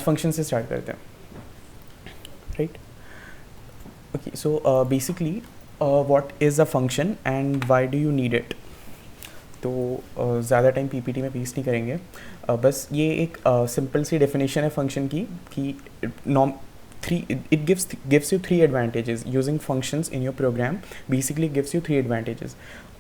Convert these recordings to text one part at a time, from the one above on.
Function से start करते हैं, right. Okay, so basically what is a function and why do you need it. तो ज़्यादा time PPT में वेस्ट नहीं करेंगे. बस ये एक सिंपल सी डेफिनेशन है फंक्शन की कि नॉम three it gives you three advantages. Using functions in your program basically gives you three advantages.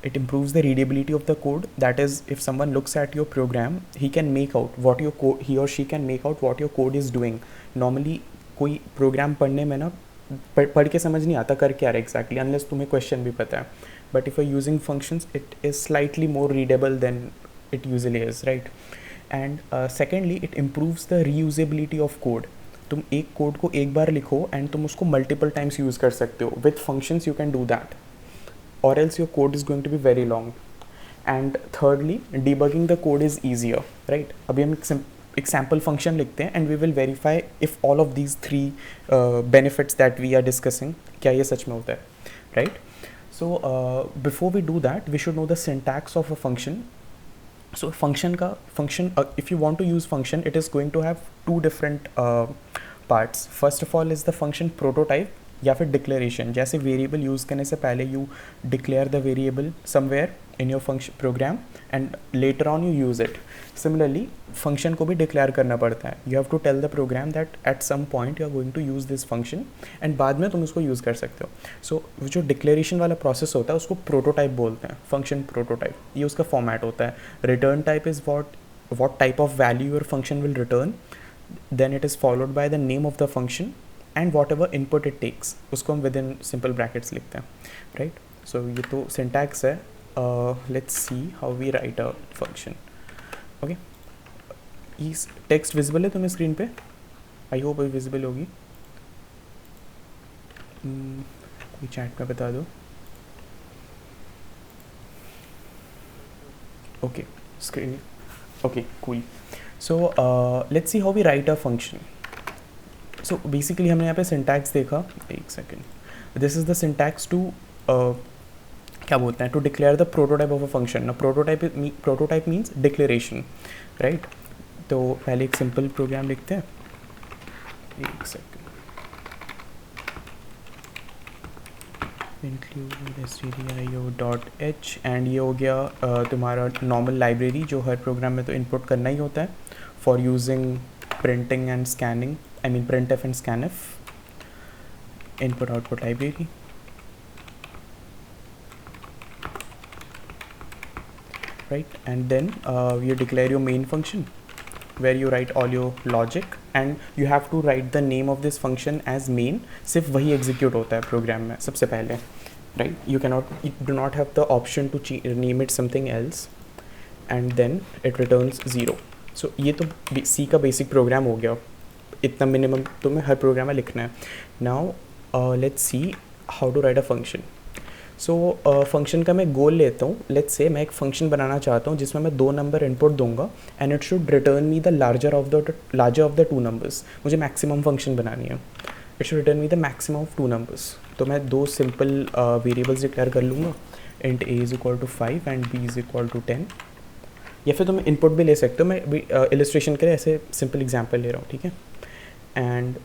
It improves the readability of the code. That is, if someone looks at your program, he can make out what your code, he or she can make out what your code is doing. Normally कोई programme पढ़ने में ना पढ़ के समझ नहीं आता कर क्या रहा है exactly, unless तुम्हें क्वेश्चन भी पता है. But if you're using functions, it is slightly more readable than it usually is, right? And secondly, it improves the reusability of code. तुम एक कोड को एक बार लिखो एंड तुम उसको मल्टीपल टाइम्स यूज़ कर सकते हो. With functions you can do that, और else your code is going to be very long. And thirdly, debugging the code is easier, right. अभी हम एक सैम्पल फंक्शन लिखते हैं and we will verify if all of these three benefits that we are discussing क्या ये सच में होता है, right. So before we do that we should know the syntax of a function. So function, if you want to use function, it is going to have two different parts. First of all is the function prototype या फिर declaration. जैसे variable use करने से पहले you declare the variable somewhere in your function program and later on you use it. Similarly, function को भी declare करना पड़ता है. You have to tell the program that at some point you are going to use this function and बाद में तुम उसको use कर सकते हो. So जो declaration वाला process होता है उसको prototype बोलते हैं, function prototype. ये उसका format होता है. Return type is what type of value your function will return. Then it is followed by the name of the function and whatever input it takes. उसको हम within simple brackets लिखते हैं, right? So ये तो syntax है. Let's see how we write a function. Okay. इस text visible है तुम्हें screen पे? I hope ये visible होगी. कोई chat में बता दो. Okay, screen. Okay, cool. So let's see how we write a function. So basically हमने यहाँ पे syntax देखा. एक second. This is the syntax to क्या बोलते हैं, to declare the prototype of a function. Now prototype means declaration, right? तो पहले एक simple program लिखते हैं. एक second. include stdio.h and ये हो गया तुम्हारा normal library जो हर program में तो input करना ही होता है for using printing and scanning. I mean printf and scanf. Input output library. Right, and then you declare your main function where you write all your logic and you have to write the name of this function as main. सिर्फ वही execute होता है program में सबसे पहले, right? You do not have the option to name it something else and then it returns 0. So ये तो C का basic program हो गया. इतना minimum तुम्हें हर program में लिखना है. Now let's see how to write a function. So function का मैं गोल लेता हूँ. लेट्स से मैं एक फंक्शन बनाना चाहता हूँ जिसमें मैं 2 नंबर इनपुट दूंगा and it should return me the larger of the 2 numbers. मुझे मैक्सिमम फंक्शन बनानी है. It should return me the maximum of 2 numbers. तो मैं 2 सिंपल वेरिएबल्स डिक्लेयर कर लूँगा. Int a is equal to 5 and b is equal to 10. या फिर तुम इनपुट भी ले सकते हो. मैं इलस्ट्रेशन के लिए ऐसे सिंपल एग्जाम्पल ले रहा हूँ, ठीक है. एंड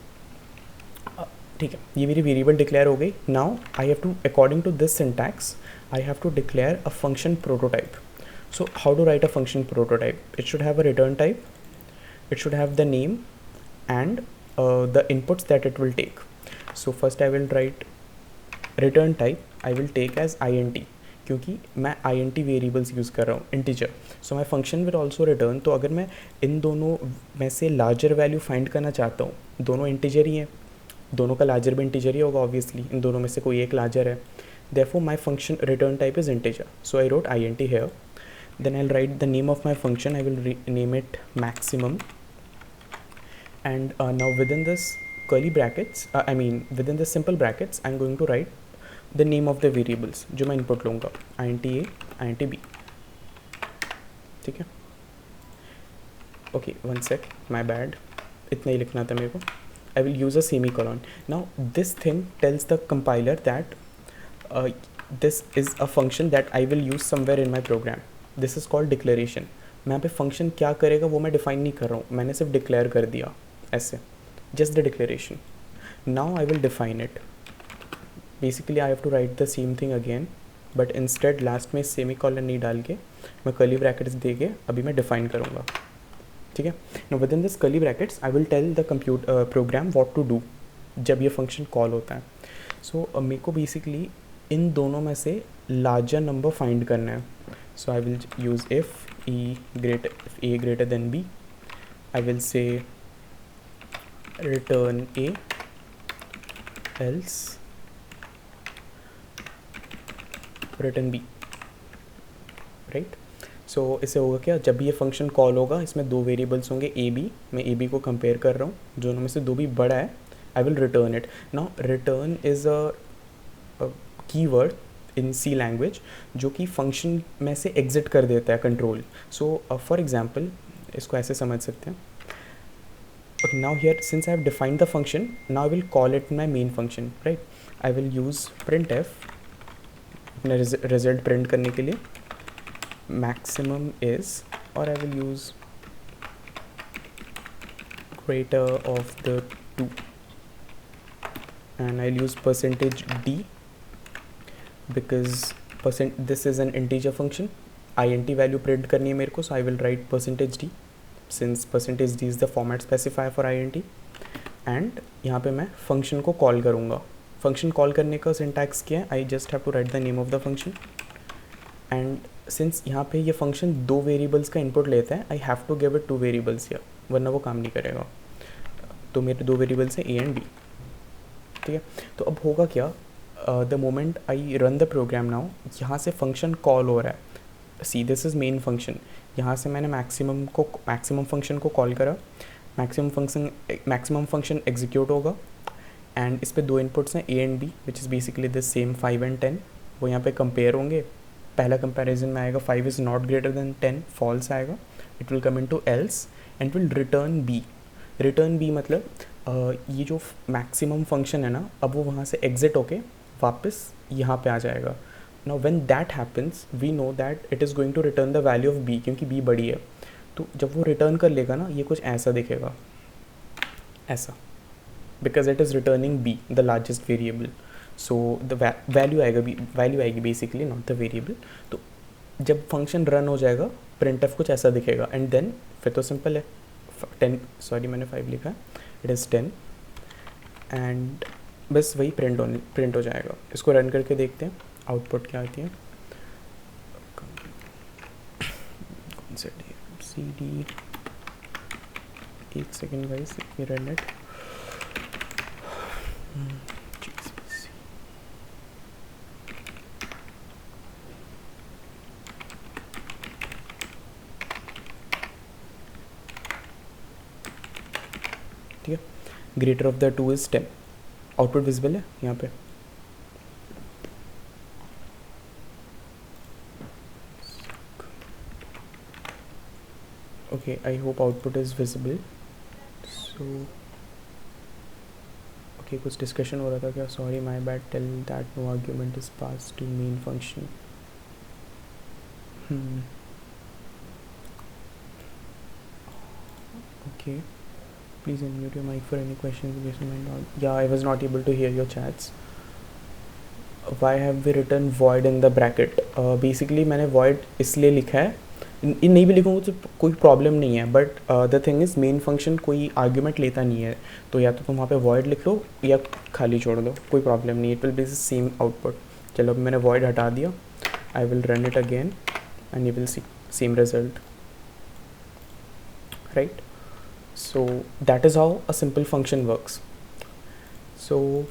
ठीक है, ये मेरी वेरिएबल डिक्लेयर हो गई. Now I have to, according to this syntax, I have to declare a function prototype. So how to write a function prototype? It should have a return type, it should have the name and the inputs that it will take. So first I will write return type. I will take as int क्योंकि मैं int variables use कर रहा हूँ, integer. So my function will also written. तो अगर मैं इन दोनों में से लार्जर वैल्यू फाइंड करना चाहता हूँ, दोनों इंटीजर ही हैं, दोनों का लार्जर भी इंटीजर ही होगा ऑब्वियसली. इन दोनों में से कोई एक लार्जर है. Therefore my function return type is integer. So I wrote int here. Then I'll write the name of my function. I will name it maximum. And now within this curly brackets, within the simple brackets, I'm going to write the name of the variables जो मैं input लूँगा. int a, int b. ठीक है. Okay, one sec. My bad. इतना ही लिखना था मेरे को. I will use a semicolon. Now this thing tells the compiler that this is a function that I will use somewhere in my program. This is called declaration. मैं यहाँ पे function क्या करेगा वो मैं define नहीं कर रहा हूँ, मैंने सिर्फ declare कर दिया. ऐसे, just the declaration. Now I will define it. Basically I have to write the same thing again, but instead last में सेमीकोलन नहीं डाल के मैं कर्ली ब्रैकेट्स दे के अभी मैं डिफाइन करूँगा, ठीक है. No within this curly brackets I will tell the program what to do जब ये फंक्शन कॉल होता है. सो मेरे को बेसिकली इन दोनों में से लार्जर नंबर फाइंड करना है. So I will use if a greater than b, I will say return a, else return b, right. So इससे होगा क्या, जब भी ये फंक्शन कॉल होगा इसमें दो वेरिएबल्स होंगे ए बी, मैं ए बी को कंपेयर कर रहा हूँ, दोनों में से दो भी बड़ा है, I will return it. Now return is a keyword in C language जो कि फंक्शन में से एग्जिट कर देता है कंट्रोल. सो फॉर एग्जांपल इसको ऐसे समझ सकते हैं. Okay, now here since I have defined the function, now I will call it my main function, right? I will use printf अपना result print करने के लिए maximum is, or I will use greater of the two, and I'll use percentage d because this is an integer function, int value print करनी है मेरे को, so I will write percentage d since percentage d is the format specifier for int. and यहाँ पे मैं function को call करूँगा. function call करने का syntax क्या है, I just have to write the name of the function, and since यहाँ पे ये function दो variables का input लेता है, I have to give it two variables here, वरना वो काम नहीं करेगा. तो मेरे दो variables हैं a and b, ठीक है. तो अब होगा क्या, the moment I run the program now, यहाँ से function कॉल हो रहा है. see this is main function, यहाँ से मैंने मैक्सिमम फंक्शन को कॉल करा, मैक्सिमम फंक्शन एग्जीक्यूट होगा, एंड इस पे दो इनपुट्स हैं a and b which is basically the same 5 and 10. वो यहाँ पे कंपेयर होंगे. पहला कंपैरिजन में आएगा 5 is not greater than 10, false आएगा. It will come into else and will return b. Return b मतलब ये जो मैक्सिमम फंक्शन है ना, अब वो वहाँ से एग्जिट होके वापस यहाँ पे आ जाएगा. Now when that happens, we know that it is going to return the value of b, क्योंकि b बड़ी है. तो जब वो रिटर्न कर लेगा ना, ये कुछ ऐसा दिखेगा, ऐसा, because it is returning b, the largest variable. So the value आएगी basically, not the variable. तो जब फंक्शन रन हो जाएगा, printf कुछ ऐसा दिखेगा, and then फिर तो सिंपल है, 10, सॉरी मैंने 5 लिखा है, it is 10, and बस वही प्रिंट हो जाएगा. इसको रन करके देखते हैं आउटपुट क्या आती है. कौन सा सी डी, एक सेकेंड गाइस, ये रन इट. ठीक है, greater of the 2 is 10. Output visible है यहाँ पे. Okay, I hope output is visible. So okay, कुछ डिस्कशन हो रहा था क्या, sorry my bad. Tell that no argument is pass to main function. Okay, please unmute your mic for any questions based on my knowledge. Yeah, I was not able to hear your chats. Why have we written void in the bracket? Basically मैंने void इसलिए लिखा है, इन नहीं भी लिखूँगा तो कोई problem नहीं है, but the thing is main function कोई आर्ग्यूमेंट लेता नहीं है, तो या तो तुम वहाँ पे void लिख लो या खाली छोड़ दो, कोई प्रॉब्लम नहीं. It will be the same output. चलो अब मैंने void हटा दिया, I will run it again and you will see same result, right. So that is how a simple function works. So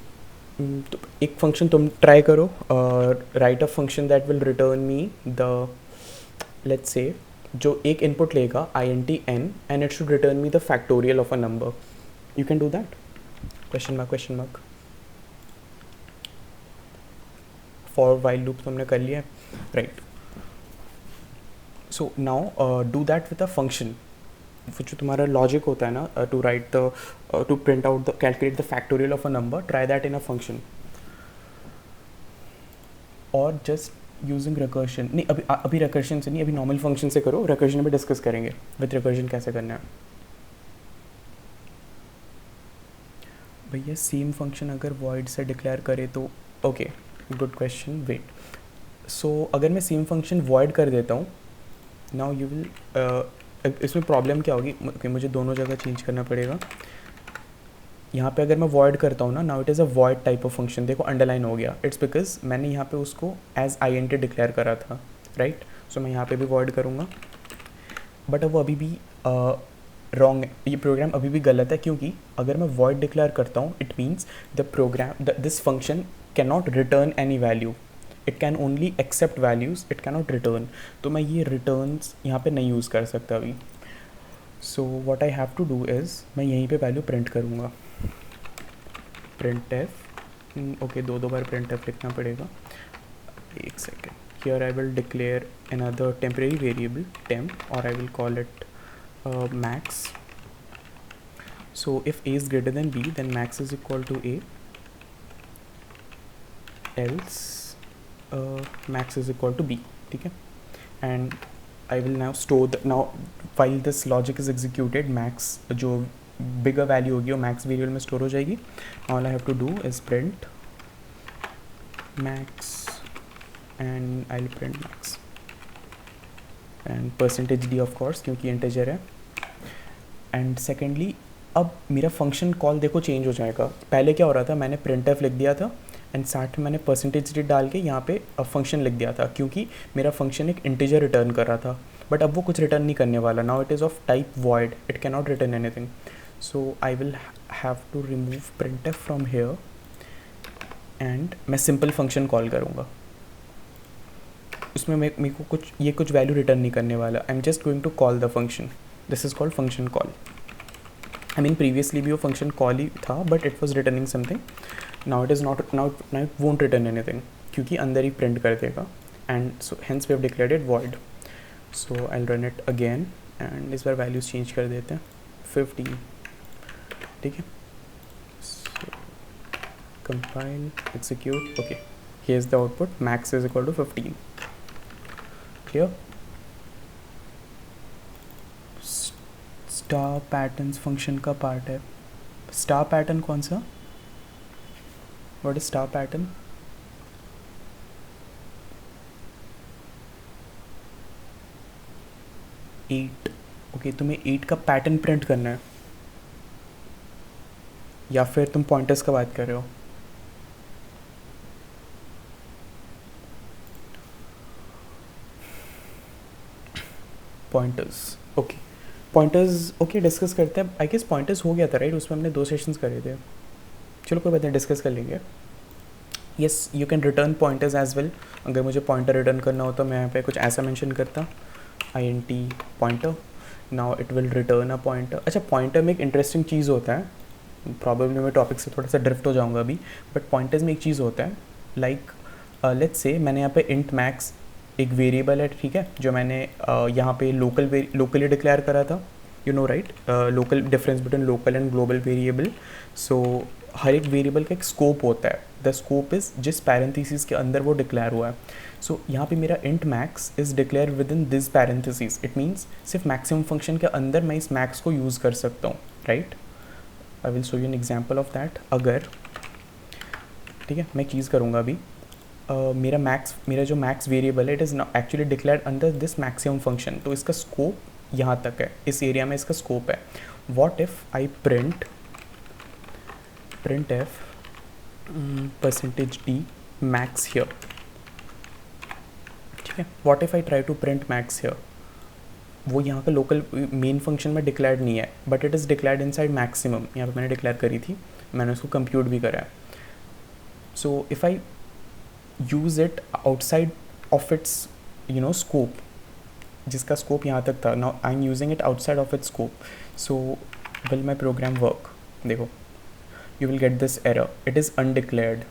एक फंक्शन तुम ट्राई करो, write a function that will return me the, let's say जो एक input लेगा int n and it should return me the factorial of a number. You can do that? Question mark. For while loop तो हमने कर लिया है, right? So now do that with a function. जो तुम्हारा लॉजिक होता है ना, to write the to print out the calculate the factorial of a number, try that in a function. और just यूजिंग रिकर्शन नहीं, अभी रिकर्शन से नहीं, अभी नॉर्मल फंक्शन से करो. रिकर्शन में डिस्कस करेंगे विथ रिकर्शन कैसे करना है. भैया सेम फंक्शन अगर void से डिक्लेयर करे तो ओके, गुड क्वेश्चन, वेट. सो अगर मैं सेम फंक्शन void कर देता हूँ, नाउ यू विल, इसमें प्रॉब्लम क्या होगी, मुझे दोनों जगह चेंज करना पड़ेगा. यहाँ पे अगर मैं void करता हूँ ना, now it is a void type of function, देखो अंडरलाइन हो गया, इट्स बिकॉज मैंने यहाँ पे उसको एज int डिक्लेयर करा था, राइट. सो मैं यहाँ पे भी void करूँगा, बट अब वो अभी भी रॉन्ग है, ये प्रोग्राम अभी भी गलत है, क्योंकि अगर मैं void डिक्लेयर करता हूँ, it means the program, this function can not return any value, it can only accept values, it can not return. तो मैं ये रिटर्न्स यहाँ पे नहीं यूज़ कर सकता अभी. So what I have to do is, मैं यहीं पे वैल्यू प्रिंट करूँगा, प्रिंट एफ. ओके, दो बार प्रिंट एफ लिखना पड़ेगा, एक second. Here I will declare another temporary variable temp, or I will call it max. So if a is greater than b, then max is equal to a, else max is equal to b. ठीक है. And I will now store the, now while this logic is executed, max जो bigger value होगी वो max variable में store हो जाएगी. All I have to do is print max and I'll print max and percentage d of course, क्योंकि integer है. And secondly अब मेरा फंक्शन कॉल देखो चेंज हो जाएगा. पहले क्या हो रहा था, मैंने printf लिख दिया था एंड साथ में मैंने परसेंटेज d डाल के यहाँ पे फंक्शन लिख दिया था, क्योंकि मेरा फंक्शन एक इंटीजर रिटर्न कर रहा था, बट अब वो कुछ रिटर्न नहीं करने वाला. Now it is of type void, it can not return anything. So I will have to remove printf from here and मैं सिंपल फंक्शन कॉल करूँगा. उसमें मेरे को कुछ वैल्यू रिटर्न नहीं करने वाला. I am just going to call the function. This is called function call. I mean previously भी वो फंक्शन कॉल ही था, but it was returning something. Now it is not, now it won't return anything, क्योंकि अंदर ही print कर देगा. And so hence we have declared it void. So I will run it again and इस बार values change कर देते हैं. 15, ठीक है. Compile, execute. Okay, here is the output, max is equal to 15. Here star patterns function का part है. Star pattern कौन सा, what is star pattern? Eight. Okay, तुम्हें 8 का पैटर्न प्रिंट करना है, या फिर तुम पॉइंटर्स का बात कर रहे हो? Pointers, okay. Pointers okay, discuss करते हैं. आई गेस पॉइंटर्स हो गया था राइट, उसमें हमने 2 सेशंस करे थे. चलो कोई बात नहीं, डिस्कस कर लेंगे. Yes, you can return pointers as well. अगर मुझे पॉइंटर रिटर्न करना हो तो मैं यहाँ पे कुछ ऐसा मेंशन करता, int pointer. Now it will return a pointer. अच्छा, पॉइंटर में एक इंटरेस्टिंग चीज़ होता है, प्रॉब्लली मैं टॉपिक से थोड़ा सा ड्रिफ्ट हो जाऊँगा अभी, बट पॉइंटर्स में एक चीज़ होता है, लाइक लेट्स से मैंने यहाँ पे int max एक वेरिएबल है, ठीक है, जो मैंने यहाँ पे लोकली डिक्लेयर करा था. You know right, local, difference between local and global variable. So हर एक वेरिएबल का एक स्कोप होता है. द स्कोप इज़ जिस पैरेंथेसिस के अंदर वो डिक्लेयर हुआ है. सो यहाँ पे मेरा int max is declare with in this parenthesis. It means सिर्फ मैक्सिमम फंक्शन के अंदर मैं इस मैक्स को यूज़ कर सकता हूँ, right. I will show you an example of that. अगर, ठीक है, मैं चीज़ करूँगा अभी. मेरा जो मैक्स वेरिएबल है, it is actually declared under this maximum function. तो इसका स्कोप यहाँ तक है, इस एरिया में इसका स्कोप है. What if I print f percentage d max here, ठीक है. What if I try to print max here, वो यहाँ का लोकल मेन फंक्शन में डिक्लेयर्ड नहीं है, but it is declared inside maximum. यहाँ पे मैंने डिक्लेयर करी थी, मैंने उसको कंप्यूट भी करा है. So if I use it outside of its scope, जिसका स्कोप यहाँ तक था, now I am using it outside of its scope. So will my programme work? देखो, you will get this error, it is undeclared,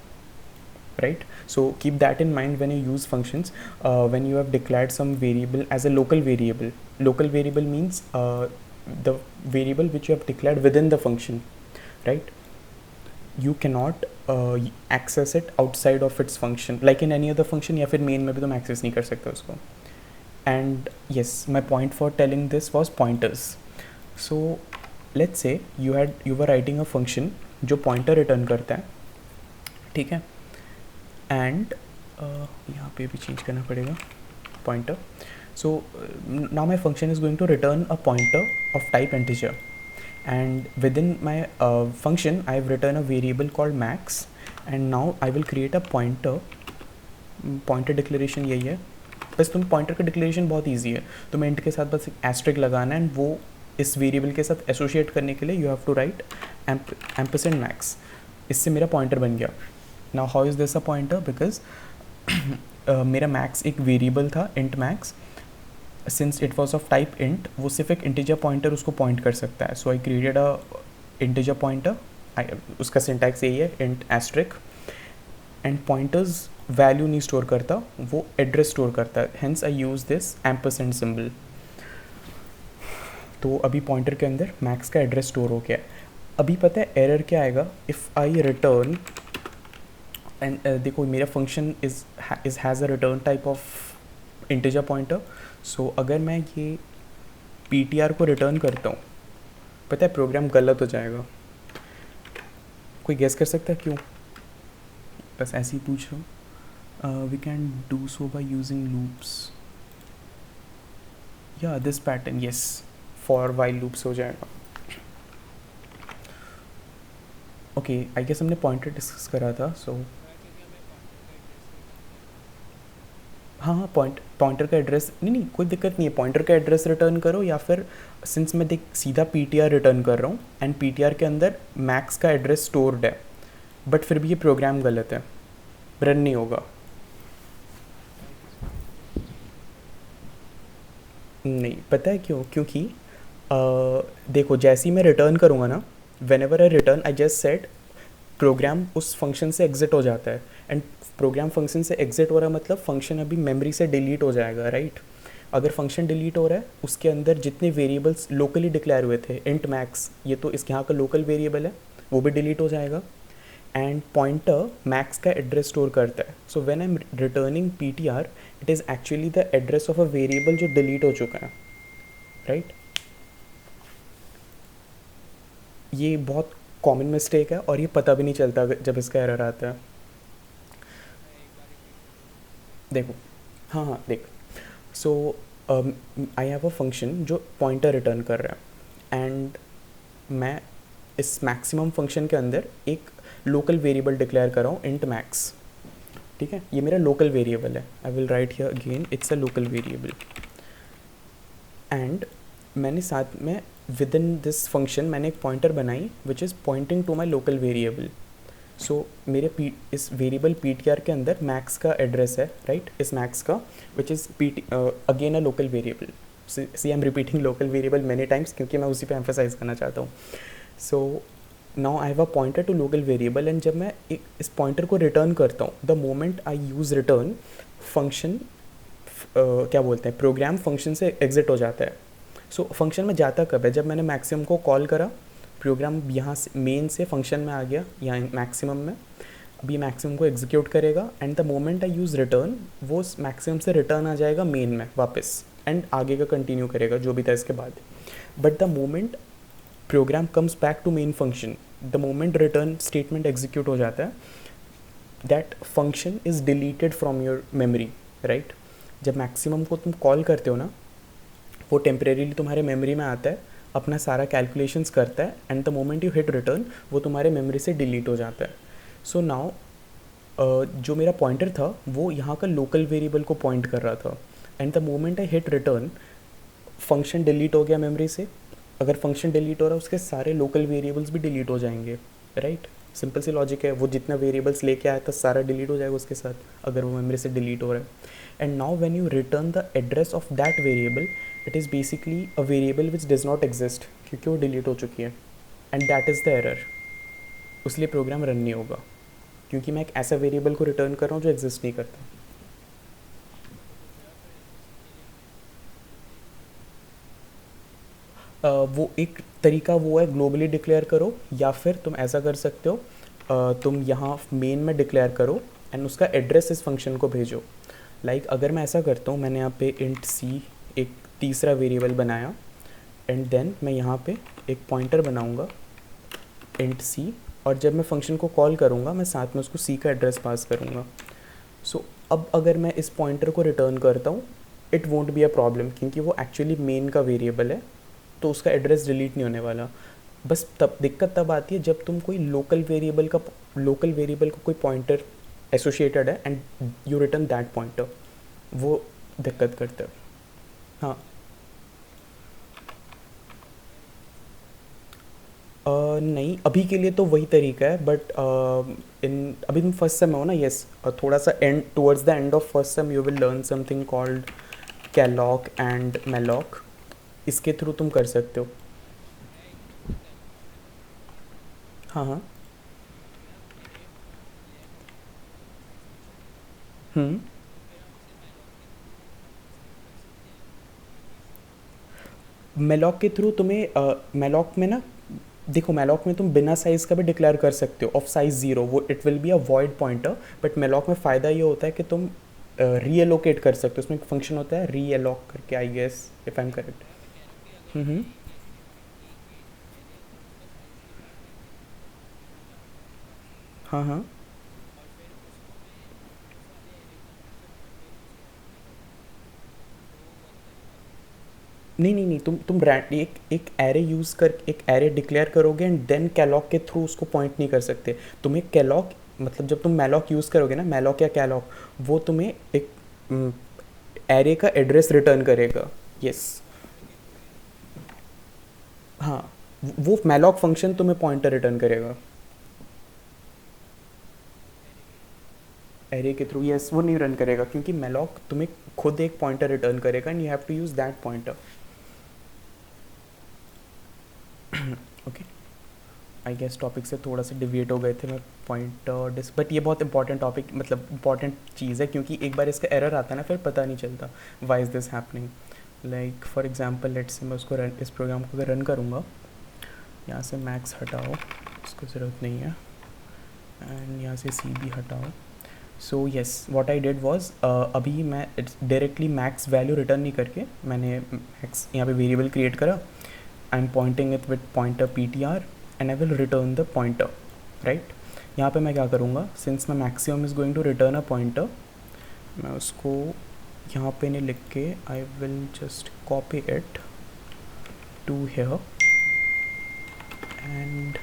right. So keep that in mind when you use functions. When you have declared some variable as a local variable means the variable which you have declared within the function, right. You cannot access it outside of its function like in any other function, या फिर main में भी तुम access नहीं कर सकते उसको. And yes, my point for telling this was pointers. So let's say you were writing a function जो पॉइंटर रिटर्न करता है, ठीक है। एंड यहाँ पे भी चेंज करना पड़ेगा pointer. So now my function is going to return a pointer of type integer, and within my function I have written a variable called max, and now I will create a pointer. Pointer declaration यही है, बस तुम pointer का declaration बहुत easy है, तुम्हें int के साथ बस एक एस्ट्रिक लगाना है, एंड वो इस वेरिएबल के साथ एसोसिएट करने के लिए you have to write ampersand max. इससे मेरा पॉइंटर बन गया. Now how is this a pointer, because मेरा मैक्स एक वेरिएबल था, int max. Since it was of type int, वो सिर्फ एक इंटीजर पॉइंटर उसको पॉइंट कर सकता है. So I created a integer pointer. उसका सिंटैक्स यही है, int asterisk. And pointers value नहीं स्टोर करता, वो एड्रेस स्टोर करता है. Hence I use this ampersand symbol. तो अभी पॉइंटर के अंदर मैक्स का एड्रेस स्टोर हो गया. अभी पता है एरर क्या आएगा, इफ़ आई रिटर्न, एंड देखो मेरा function is has a return type of integer pointer. So अगर मैं ये ptr को रिटर्न करता हूँ, पता है प्रोग्राम गलत हो जाएगा. कोई गेस कर सकता है क्यों? बस ऐसे ही पूछ रहा हूँ. We can do so by using loops. Yeah, this pattern, yes, for while loops हो जाएगा. Okay, I guess हमने pointer डिस्कस करा था. So हाँ, पॉइंटर का एड्रेस नहीं, कोई दिक्कत नहीं है. पॉइंटर का एड्रेस रिटर्न करो, या फिर सिंस मैं देख सीधा ptr रिटर्न कर रहा हूँ, एंड ptr के अंदर मैक्स का एड्रेस स्टोर्ड है, बट फिर भी ये प्रोग्राम गलत है, रन नहीं होगा. नहीं, पता है क्यों? क्योंकि देखो जैसे ही मैं रिटर्न करूँगा ना, whenever I return, I just set program उस फंक्शन से एग्जिट हो जाता है. एंड प्रोग्राम फंक्शन से एग्जिट हो रहा है मतलब फंक्शन अभी मेमोरी से डिलीट हो जाएगा, राइट? अगर फंक्शन डिलीट हो रहा है, उसके अंदर जितने वेरिएबल्स लोकली डिक्लेयर हुए थे, इंट मैक्स, ये तो इसके यहाँ का लोकल वेरिएबल है, वो भी डिलीट हो जाएगा. एंड पॉइंटर मैक्स का एड्रेस स्टोर करता है. So when I am returning ptr, it is actually the address of a variable जो डिलीट हो चुका है, राइट? ये बहुत कॉमन मिस्टेक है, और ये पता भी नहीं चलता जब इसका एरर आता है. देखो, हाँ देख. सो आई हैव अ फंक्शन जो पॉइंटर रिटर्न कर रहा है, एंड मैं इस मैक्सिमम फंक्शन के अंदर एक लोकल वेरिएबल डिक्लेयर कर रहा हूँ, इंट मैक्स. ठीक है, ये मेरा लोकल वेरिएबल है. I will write here again, it's a local variable. And मैंने साथ में विद इन दिस फंक्शन मैंने एक पॉइंटर बनाई which is pointing to my local variable. So मेरे इस वेरिएबल ptr के अंदर मैक्स का एड्रेस है, राइट? इस मैक्स का, which is again a local variable. See I am repeating local variable many times क्योंकि मैं उसी पे एम्फेसाइज करना चाहता हूँ. So now I have a pointer to local variable, and जब मैं इस पॉइंटर को रिटर्न करता हूँ, the moment I use return, function क्या बोलते हैं, प्रोग्राम फंक्शन से एग्जिट हो जाता है. सो फंक्शन में जाता कब है? जब मैंने मैक्सिमम को कॉल करा, प्रोग्राम यहाँ से मेन से फंक्शन में आ गया, यहाँ मैक्सिमम में. अभी मैक्सिमम को एग्जीक्यूट करेगा, and the moment I use return, वो मैक्सिमम से रिटर्न आ जाएगा मेन में वापस, एंड आगे का कंटिन्यू करेगा जो भी था इसके बाद. But the moment program comes back to main function, the moment return statement execute हो जाता है, that function is deleted from your memory, right? जब मैक्सिमम को तुम कॉल करते हो ना, वो टेम्परेरीली तुम्हारे मेमोरी में आता है, अपना सारा कैलकुलेशंस करता है, and the moment you hit return, वो तुम्हारे मेमोरी से डिलीट हो जाता है. सो नाउ जो मेरा पॉइंटर था वो यहाँ का लोकल वेरिएबल को पॉइंट कर रहा था, and the moment I hit return, function delete हो गया मेमोरी से. अगर फंक्शन डिलीट हो रहा है, उसके सारे लोकल वेरिएबल्स भी डिलीट हो जाएंगे, राइट? सिंपल सी लॉजिक है. वो जितना वेरिएबल्स लेके आया था सारा डिलीट हो जाएगा उसके साथ, अगर वो मेमोरी से डिलीट हो रहा है. And now when you return the address of that variable, it is basically a variable which does not exist, क्योंकि वो डिलीट हो चुकी है, and that is the error. उसलिए प्रोग्राम रन नहीं होगा, क्योंकि मैं एक ऐसा वेरिएबल को रिटर्न कर रहा हूँ जो एग्जिस्ट नहीं करता. वो एक तरीका वो है, ग्लोबली डिक्लेयर करो, या फिर तुम ऐसा कर सकते हो, तुम यहाँ मेन में डिक्लेयर करो, एंड उसका एड्रेस इस फंक्शन को भेजो. लाइक अगर मैं ऐसा करता हूँ, मैंने यहाँ पे इंट सी एक तीसरा वेरिएबल बनाया, एंड देन मैं यहाँ पे एक पॉइंटर बनाऊँगा इंट सी, और जब मैं फंक्शन को कॉल करूँगा मैं साथ में उसको सी का एड्रेस पास करूँगा. सो अब अगर मैं इस पॉइंटर को रिटर्न करता हूँ it won't be a problem, क्योंकि वो एक्चुअली मेन का वेरिएबल है, तो उसका एड्रेस डिलीट नहीं होने वाला. बस तब दिक्कत तब आती है जब तुम कोई लोकल वेरिएबल को कोई पॉइंटर एसोसिएटेड है and you return that pointer, वो दिक्कत करता है. हाँ. नहीं, अभी के लिए तो वही तरीका है, बट इन अभी तुम फर्स्ट सेम हो ना. यस, थोड़ा सा and towards the end of first sem you will learn something called calloc and malloc. इसके थ्रू तुम कर सकते हो. हाँ हाँ. हम्म. मेलॉक के थ्रू तुम्हें मेलॉक में ना, देखो मेलॉक में तुम बिना साइज़ का भी डिक्लेयर कर सकते हो ऑफ साइज़ ज़ीरो, वो it will be a void pointer. But malloc में फ़ायदा ये होता है कि तुम रीएलोकेट कर सकते हो. उसमें एक फंक्शन होता है रीएलोक करके, I guess if I am correct. Hmm. हाँ हाँ. नहीं नहीं नहीं, तुम ब्रांड एक एरे यूज़ कर एक एरे डिक्लेयर करोगे एंड देन कैलॉक के थ्रू उसको पॉइंट नहीं कर सकते. तुम्हें कैलॉक मतलब जब तुम मैलॉक यूज़ करोगे ना, मैलॉक या कैलॉक, वो तुम्हें एक एरे का एड्रेस रिटर्न करेगा. यस. हाँ, वो मैलॉक फंक्शन तुम्हें पॉइंटर रिटर्न करेगा एरे के थ्रू. यस, वो नहीं रन करेगा क्योंकि मैलॉक तुम्हें खुद एक पॉइंटर रिटर्न करेगा and you have to use that pointer. Okay. I guess topic से थोड़ा सा डिविएट हो गए थे. मैं पॉइंट बट ये बहुत इंपॉर्टेंट टॉपिक, मतलब इंपॉर्टेंट चीज़ है, क्योंकि एक बार इसका एरर आता है ना फिर पता नहीं चलता why is this happening. Like for example let's say मैं उसको रन, इस प्रोग्राम को अगर रन करूँगा, यहाँ से मैक्स हटाओ, इसको ज़रूरत नहीं है, एंड यहाँ से सी बी हटाओ. So yes, what I did was, अभी मैं डायरेक्टली मैक्स वैल्यू रिटर्न नहीं करके मैंने मैक्स यहाँ पे वेरिएबल क्रिएट करा. I am pointing it with pointer P T R and I will return the pointer. Right. यहाँ पे मैं क्या करूँगा, सिंस मैं maximum is going to return a pointer, मैं उसको यहाँ पे नहीं लिख के I will just copy it to here and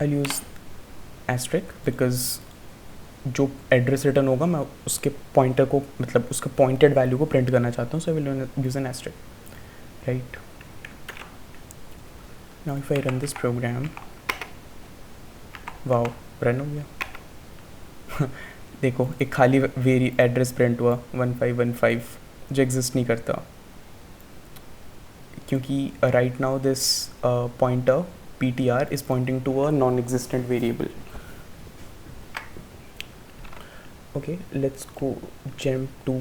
I use asterisk because जो एड्रेस रिटर्न होगा मैं उसके पॉइंटर को, मतलब उसके पॉइंटेड वैल्यू को प्रिंट करना चाहता हूँ. So I will use an asterisk. Right. Now if I run this program, wow, run हो गया. देखो एक खाली वेरी एड्रेस प्रिंट हुआ 1515 जो एग्जिस्ट नहीं करता, क्योंकि right now this pointer P T R is pointing to a non existent variable. Okay, let's go jump to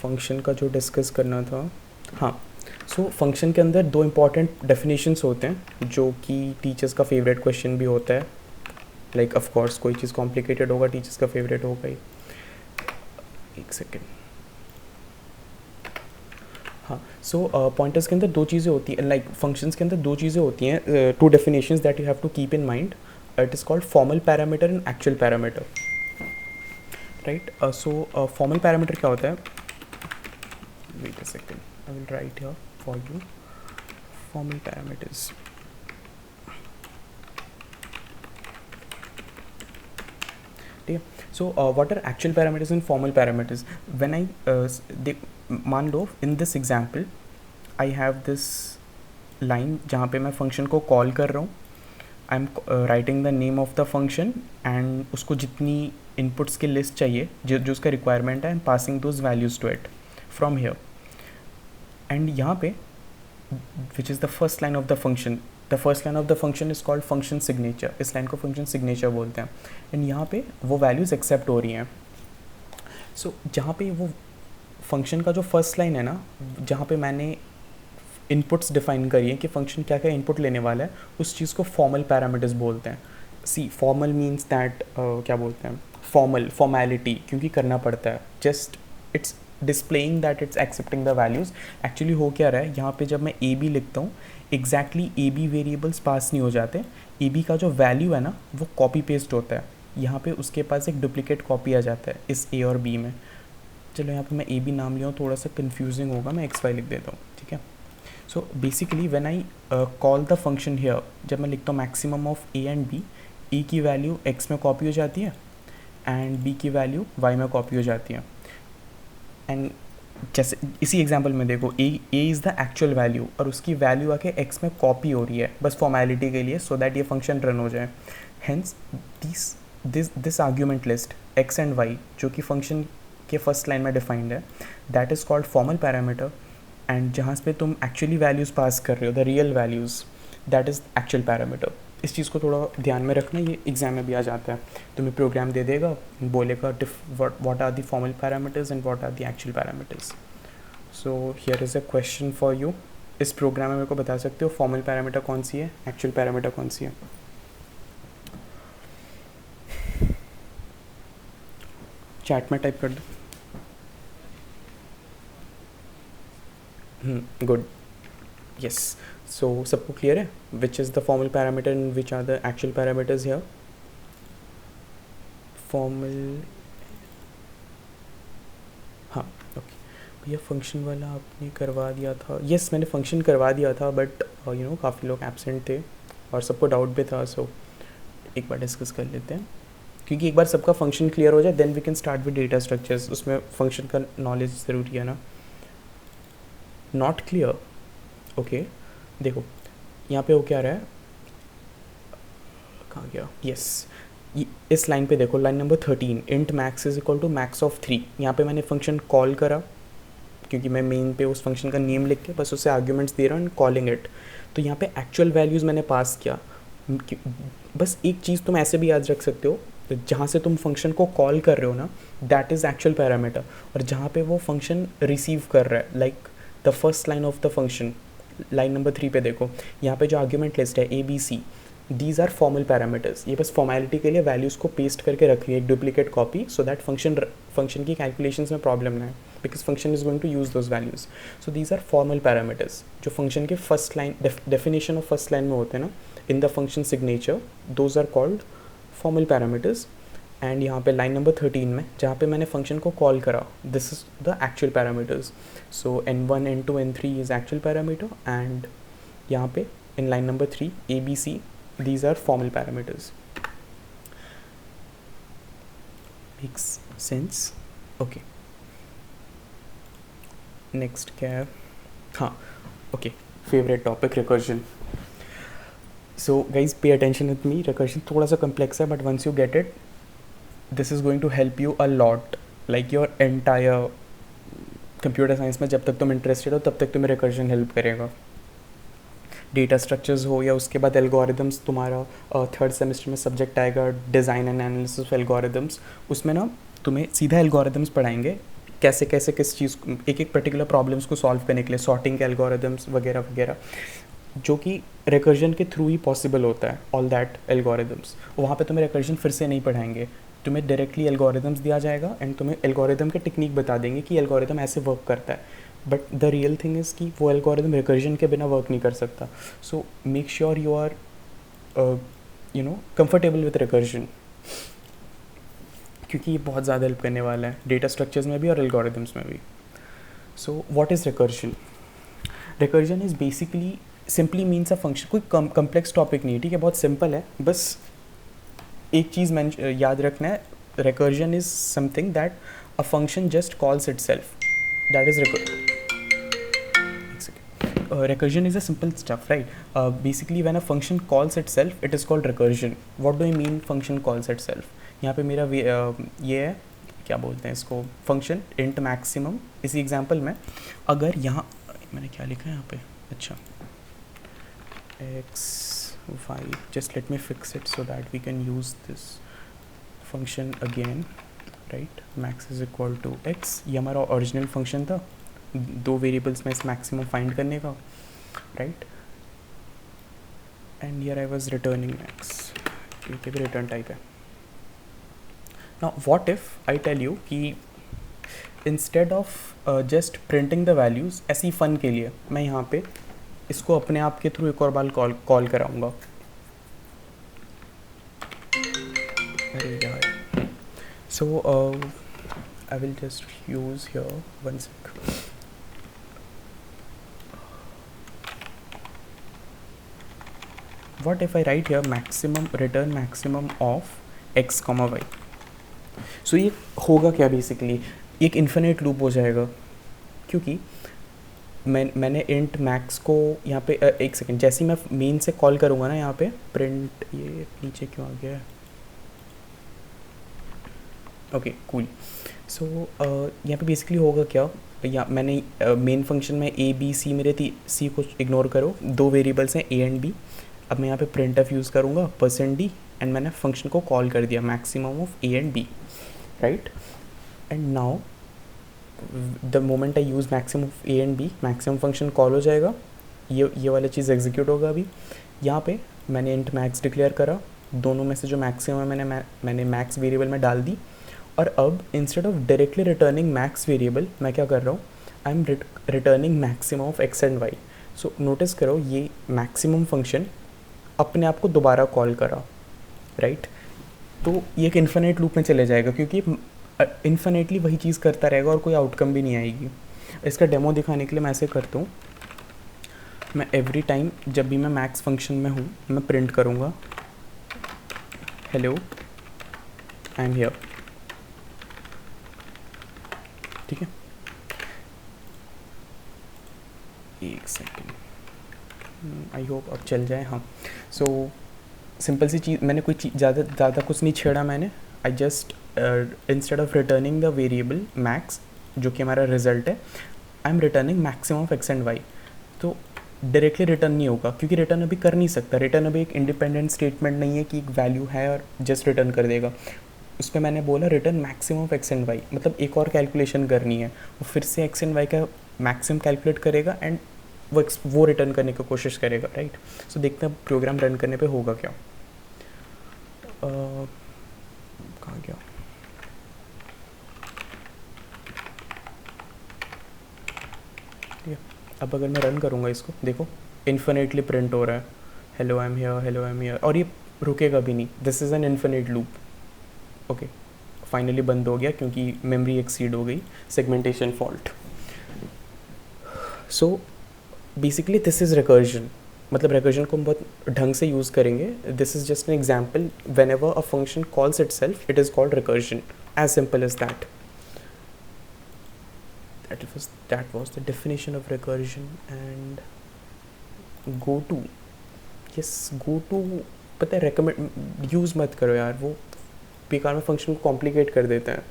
function का जो डिस्कस करना था. हाँ. सो फंक्शन के अंदर दो इम्पॉर्टेंट डेफिनेशंस होते हैं जो कि टीचर्स का फेवरेट क्वेश्चन भी होता है. लाइक ऑफ कोर्स कोई चीज़ कॉम्प्लिकेटेड होगा टीचर्स का फेवरेट होगा ही. एक सेकेंड. हाँ. सो पॉइंटर्स के अंदर दो चीज़ें होती हैं, लाइक फंक्शंस के अंदर दो चीज़ें होती हैं, two definitions that you have to keep in mind. It is called formal parameter and actual parameter. Right. So formal parameter क्या होता है, wait a second, I will write here for you formal parameters. ठीक है. So what are actual parameters and formal parameters. When I मान लो in this example I have this line जहाँ पे मैं फंक्शन को कॉल कर रहा हूँ. I am writing the name of the function and उसको जितनी इनपुट्स की लिस्ट चाहिए जो जो उसका रिक्वायरमेंट है, and passing those values to it from here. And यहाँ पे which is the first line of the function. The first line of the function is called function signature. इस लाइन को function signature बोलते हैं. And यहाँ पे वो values accept हो रही हैं. सो जहाँ पे वो फंक्शन का जो फर्स्ट लाइन है ना, जहाँ पे मैंने इनपुट्स डिफाइन करी है कि फंक्शन क्या क्या इनपुट लेने वाला है, उस चीज़ को फॉर्मल पैरामीटर्स बोलते हैं. सी फॉर्मल मीन्स दैट क्या बोलते हैं, फॉर्मल, फॉर्मेलिटी, क्योंकि करना पड़ता है. Just it's displaying that it's accepting the values. Actually हो क्या रहा है यहाँ पे, जब मैं ए बी लिखता हूँ एग्जैक्टली ए बी वेरिएबल्स पास नहीं हो जाते, ए बी का जो वैल्यू है ना वो कॉपी पेस्ट होता है, यहाँ पे उसके पास एक डुप्लीकेट कॉपी आ जाता है इस ए और बी में. चलो यहाँ पे मैं ए बी नाम लिया हूँ, थोड़ा सा कन्फ्यूजिंग होगा, मैं एक्स वाई लिख देता हूँ, ठीक है. So basically when I call the function here, जब मैं लिखता हूँ maximum of A and B, A की वैल्यू एक्स में कॉपी हो जाती है एंड बी की वैल्यू वाई में कॉपी हो जाती है. एंड जैसे इसी एग्जांपल में देखो, A is the actual value और उसकी वैल्यू आके एक्स में कॉपी हो रही है बस फॉर्मेलिटी के लिए, सो दैट ये फंक्शन रन हो जाए. Hence this argument list X and Y जो कि फंक्शन के फर्स्ट लाइन में डिफाइंड है, that is called formal parameter. And जहाँ पे तुम एक्चुअली वैल्यूज़ पास कर रहे हो, the real values, that is actual parameter. इस चीज़ को थोड़ा ध्यान में रखना, ये एग्जाम में भी आ जाता है. तुम्हें प्रोग्राम दे देगा, बोलेगा what are the formal parameters and what are the actual parameters. So here is a question for you. इस प्रोग्राम में मेरे को बता सकते हो फॉर्मल पैरामीटर कौन सी है, एक्चुअल पैरामीटर कौन सी है? चैट में टाइप कर दो. Good, yes. सो सबको क्लियर है which is the formal parameter and which are the actual parameters here? Formal, हाँ ओके. भैया फंक्शन वाला आपने करवा दिया था. यस मैंने फंक्शन करवा दिया था, बट यू नो काफ़ी लोग एब्सेंट थे और सबको डाउट भी था, सो एक बार डिस्कस कर लेते हैं. क्योंकि एक बार सबका फंक्शन क्लियर हो जाए then we can start with data structures. उसमें फंक्शन का नॉलेज ज़रूरी है ना. Not clear, okay. देखो यहाँ पे हो क्या रहा है, कहाँ गया, यस. इस लाइन पे देखो, line number 13, int max is equal to max of 3. यहाँ पे मैंने फंक्शन कॉल करा क्योंकि मैं मेन पे उस फंक्शन का नेम लिख के बस उसे आर्ग्यूमेंट्स दे रहा हूँ, कॉलिंग इट. तो यहाँ पे एक्चुअल वैल्यूज़ मैंने पास किया. बस एक चीज़ तुम ऐसे भी याद रख सकते हो, जहाँ से तुम फंक्शन को कॉल कर रहे हो ना, दैट इज़ एक्चुअल पैरामीटर. और जहाँ पे वो फंक्शन रिसीव कर रहा है, like the first line of the function, line number 3 पे देखो, यहाँ पे जो आर्ग्यूमेंट लिस्ट है A B C, these are formal parameters. ये बस फॉर्मेलिटी के लिए वैल्यूज़ को पेस्ट करके रखी है, एक duplicate copy, so that function की कैलकुलेशंस में प्रॉब्लम ना है, because function is going to use those values. So these are formal parameters जो फंक्शन के first line, definition of first line में होते हैं ना, in the function signature, those are called formal parameters. And यहाँ पे लाइन नंबर 13 में जहाँ पे मैंने फंक्शन को कॉल करा, this is the actual parameters. So n1 n2 n3 is actual parameter, and यहाँ पे in line number 3 a b c, these are formal parameters. Makes sense? Okay. Next क्या है? हाँ, okay. Favorite topic, recursion. So guys, pay attention with me. Recursion थोड़ा सा complex है, but once you get it, this is going to help you a lot. Like your entire computer science में जब तक तुम interested हो तब तक तुम्हें recursion help करेगा. डेटा स्ट्रक्चर्स हो या उसके बाद एल्गोरिदम्स, तुम्हारा थर्ड सेमेस्टर में सब्जेक्ट आएगा design and analysis of algorithms. उसमें ना तुम्हें सीधा एल्गोरिदम्स पढ़ाएंगे, कैसे कैसे किस चीज़, एक एक पर्टिकुलर प्रॉब्लम्स को सॉल्व करने के लिए, सॉर्टिंग के एल्गोरिदम्स वगैरह वगैरह, जो कि रिकर्जन के थ्रू ही पॉसिबल होता है. ऑल दैट एल्गोरिदम्स, वहाँ पे तुम्हें रिकर्जन फिर से नहीं पढ़ाएंगे, तुम्हें डायरेक्टली एल्गोरिदम्स दिया जाएगा एंड तुम्हें एल्गोरिदम के टेक्निक बता देंगे कि एल्गोरिदम ऐसे वर्क करता है. But the real thing is कि वो एल्गोरिदम रिकर्जन के बिना वर्क नहीं कर सकता. So make sure you are you know comfortable with recursion, क्योंकि ये बहुत ज़्यादा हेल्प करने वाला है डेटा स्ट्रक्चर्स में भी और एल्गोरिदम्स में भी. So what is recursion? Recursion is basically simply means a function. कोई कम्प्लेक्स टॉपिक नहीं है, ठीक है, बहुत सिंपल है. बस एक चीज़ याद रखना है, recursion is something that a function just calls it self, that is recursion is a simple stuff, right? Basically when a function calls itself, it is called recursion. What do I mean function calls itself? यहाँ पे मेरा ये है, क्या बोलते हैं इसको, function int maximum. इसी एग्जांपल में अगर यहाँ मैंने क्या लिखा है यहाँ पे, अच्छा x y, just let me fix it so that we can use this function again, right? Max is equal to x. ये हमारा ओरिजिनल फंक्शन था, दो वेरिएबल्स में इस मैक्सिमम फाइंड करने का, right? And here I was returning max, ये भी रिटर्न टाइप है. Now what if I tell you कि instead of just printing the values, ऐसी फ़न के लिए मैं यहाँ पे इसको अपने आप के थ्रू एक और बार कॉल कराऊंगा. अरे यार. So I will just use here one sec. What if I write here maximum return maximum of x, y? So ये होगा क्या बेसिकली, एक इन्फिनिट लूप हो जाएगा, क्योंकि मैंने इंट मैक्स को यहाँ पे एक सेकेंड, जैसे ही मैं मेन से कॉल करूँगा ना यहाँ पे प्रिंट, ये नीचे क्यों आ गया है, ओके कूल. सो यहाँ पे बेसिकली होगा क्या, या मैंने मेन फंक्शन में ए बी सी मेरे थी, सी को इग्नोर करो, दो वेरिएबल्स हैं ए एंड बी. अब मैं यहाँ पे प्रिंट एफ यूज़ करूँगा %d एंड मैंने फंक्शन को कॉल कर दिया maximum of A and B, right. And now the moment I use maximum of A and B, maximum function call हो जाएगा, ये वाला चीज़ एग्जीक्यूट होगा. अभी यहाँ पे मैंने इंट मैक्स डिक्लेयर करा, दोनों में से जो मैक्सिमम है मैंने मैक्स वेरिएबल में डाल दी. और अब instead of directly returning max variable, मैं क्या कर रहा हूँ, I am returning maximum of X and Y. So notice करो ये मैक्सिमम फंक्शन अपने आप को दोबारा कॉल करा, राइट. तो ये एक इन्फिनिट लूप में चले जाएगा, क्योंकि इन्फिनिटली वही चीज़ करता रहेगा और कोई आउटकम भी नहीं आएगी. इसका डेमो दिखाने के लिए मैं ऐसे करता हूँ, मैं एवरी टाइम जब भी मैं मैक्स फंक्शन में हूँ मैं प्रिंट करूँगा हेलो आई एम हियर, ठीक है. एक सेकेंड, आई होप अब चल जाए. हाँ, सो सिंपल सी चीज़, मैंने कोई चीज़ ज़्यादा कुछ नहीं छेड़ा मैंने. I just instead of returning the variable max जो कि हमारा रिजल्ट है, I am returning maximum of X and Y. तो डायरेक्टली रिटर्न नहीं होगा, क्योंकि रिटर्न अभी कर नहीं सकता. रिटर्न अभी एक इंडिपेंडेंट स्टेटमेंट नहीं है कि एक वैल्यू है और जस्ट रिटर्न कर देगा. उस पर मैंने बोला return maximum of X and Y, मतलब एक और कैलकुलेशन करनी है, वो फिर से एक्स एंड वाई का मैक्सिमम कैलकुलेट करेगा एंड वो रिटर्न करने की कोशिश करेगा, राइट. सो देखते हैं प्रोग्राम रन करने पे होगा क्या. कहाँ गया, ठीक है. अब अगर मैं रन करूँगा इसको, देखो इन्फिनिटली प्रिंट हो रहा है hello I am here, hello I am here, और ये रुकेगा भी नहीं. This is an infinite loop. Okay, finally बंद हो गया क्योंकि मेमोरी एक्सीड हो गई, segmentation fault. So basically this is recursion, मतलब रिकर्जन को हम बहुत ढंग से यूज़ करेंगे. This is just an example, whenever a function calls itself it is called recursion, as simple as that. That was the definition of recursion. And go to, yes, go to, पता है recommend use मत करो यार, वो बेकार में function को complicate कर देते हैं.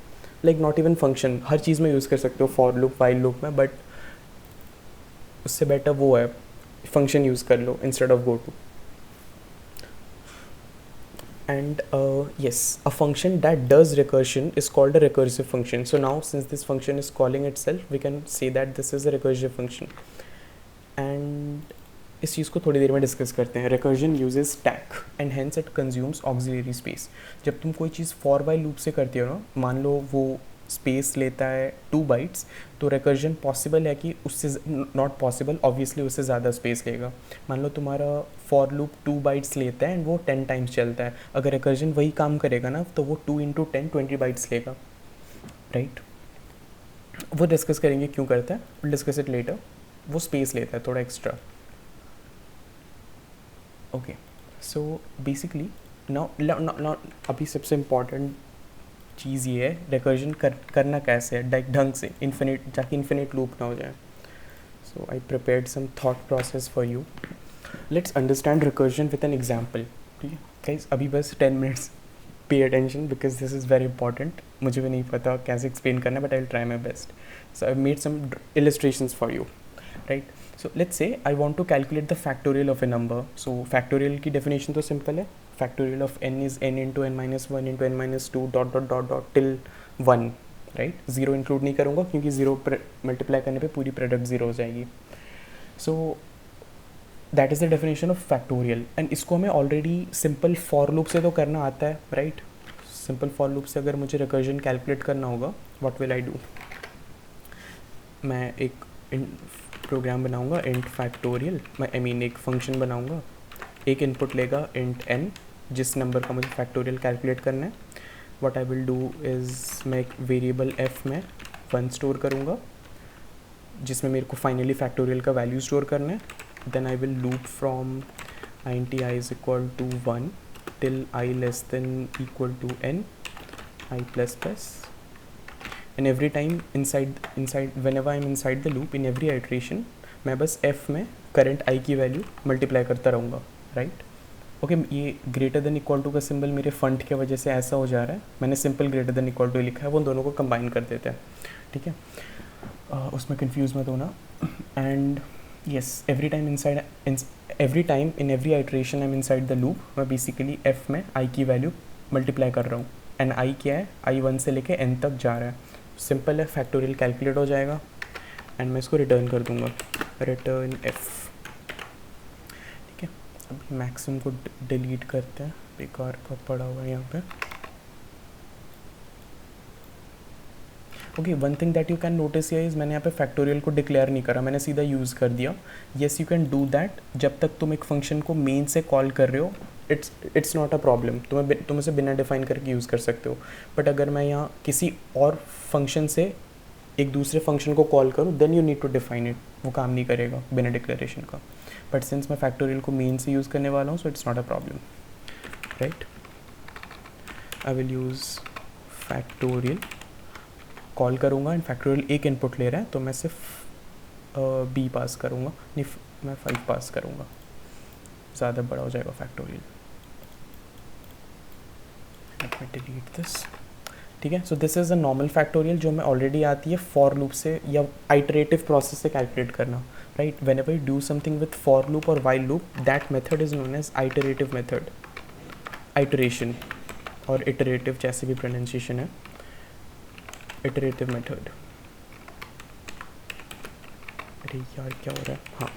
लाइक नॉट इवन फंक्शन, हर चीज़ में यूज़ कर सकते हो, फॉर लूप वाइल लूप में, बट उससे बेटर वो है फंक्शन यूज़ कर लो instead of go to. And yes, a function that does recursion is called a recursive function. So now since this function is calling itself, we can say that this is a recursive function. And इस चीज़ को थोड़ी देर में discuss करते हैं. recursion uses stack and hence it consumes auxiliary space. जब तुम कोई चीज़ for while loop से करती हो ना, मान लो वो स्पेस लेता है 2 बाइट्स, तो रिकर्जन पॉसिबल है कि उससे नॉट पॉसिबल, ऑब्वियसली उससे ज़्यादा स्पेस लेगा. मान लो तुम्हारा फॉर लूप 2 बाइट्स लेता है एंड वो 10 टाइम्स चलता है, अगर रिकर्जन वही काम करेगा ना तो वो 2 × 10 20 बाइट्स लेगा, राइट. वो डिस्कस करेंगे क्यों करता है, विल डिस्कस इट लेटर. वो स्पेस लेता है थोड़ा extra. Okay, so basically now अभी सबसे इम्पॉर्टेंट चीज़ ये है, रिकर्जन करना कैसे है ढंग से, इन्फिनिट ताकि इन्फिनिट लूप ना हो जाए. So I prepared some thought process for you. Let's understand recursion with an example. ठीक है गाइस, अभी बस 10 मिनट्स पे attention because this is very important. मुझे भी नहीं पता कैसे एक्सप्लेन करना, but I will try my best. So I made some illustrations for you, right. So let's say I want to calculate the factorial of a number. So factorial की definition तो simple है. Factorial of n is n into n minus 1 into n minus 2 dot dot dot dot till 1, right? 0 include नहीं करूँगा क्योंकि 0 multiply करने पे पूरी product 0 हो जाएगी. So that is the definition of factorial. And इसको हमें already simple for loop से तो करना आता है, right? Simple for loop से अगर मुझे recursion calculate करना होगा, what will I do? मैं एक प्रोग्राम बनाऊंगा इंट फैक्टोरियल, मैं आई मीन एक फंक्शन बनाऊंगा, एक इनपुट लेगा इंट n, जिस नंबर का मुझे फैक्टोरियल कैलकुलेट करना है. What I will do is मैं एक वेरिएबल f में 1 स्टोर करूँगा जिसमें मेरे को फाइनली फैक्टोरियल का वैल्यू स्टोर करना है. Then I will loop from int I is equal to 1 till I less than equal to n I plus plus, and every time inside whenever I'm inside the loop in every iteration मैं बस f में current i की value multiply करता रहूँगा. Right okay, ये greater than equal to का symbol मेरे font के वजह से ऐसा हो जा रहा है, मैंने simple greater than equal to लिखा है, वो दोनों को कंबाइन कर देते हैं. ठीक है, उसमें कंफ्यूज मत होना. And yes, every time in every iteration I am inside the loop, मैं बेसिकली f में i की वैल्यू मल्टीप्लाई कर रहा हूँ. एंड i क्या है, i 1 से लेके n तक जा रहा है. सिंपल है, फैक्टोरियल कैलकुलेट हो जाएगा एंड मैं इसको रिटर्न कर दूंगा, रिटर्न f. ठीक है, अभी मैक्सिमम को डिलीट करते हैं, बेकार का पड़ा हुआ है यहाँ पे. Okay, one thing that you can notice here is मैंने यहाँ पे फैक्टोरियल को डिक्लेयर नहीं करा, मैंने सीधा यूज़ कर दिया. Yes you can do that, जब तक तुम एक फंक्शन को मेन से कॉल कर रहे हो इट्स नॉट अ प्रॉब्लम, तुम इसे बिना डिफाइन करके यूज़ कर सकते हो. बट अगर मैं यहाँ किसी और फंक्शन से एक दूसरे फंक्शन को कॉल करूँ then you need to define it, वो काम नहीं करेगा बिना डिक्लेरेशन का. बट सिंस मैं फैक्टोरियल को मेन से यूज़ करने वाला हूँ so it's not a problem. Right, I will use factorial, call करूँगा एंड फैक्टोरियल एक इनपुट ले रहा है तो मैं सिर्फ b पास करूँगा, नहीं मैं 5 पास करूँगा, ज़्यादा बड़ा हो जाएगा factorial. Let me delete this. ठीक है, so this is a normal factorial जो हमें ऑलरेडी आती है फॉर लूप से या आइटरेटिव प्रोसेस से कैलकुलेट करना. Right, whenever you do something with for loop और while loop that method is known as iterative method, iteration और इटरेटिव जैसे भी प्रोनाउंसिएशन है, इटरेटिव मेथड. अरे यार क्या हो रहा है, हाँ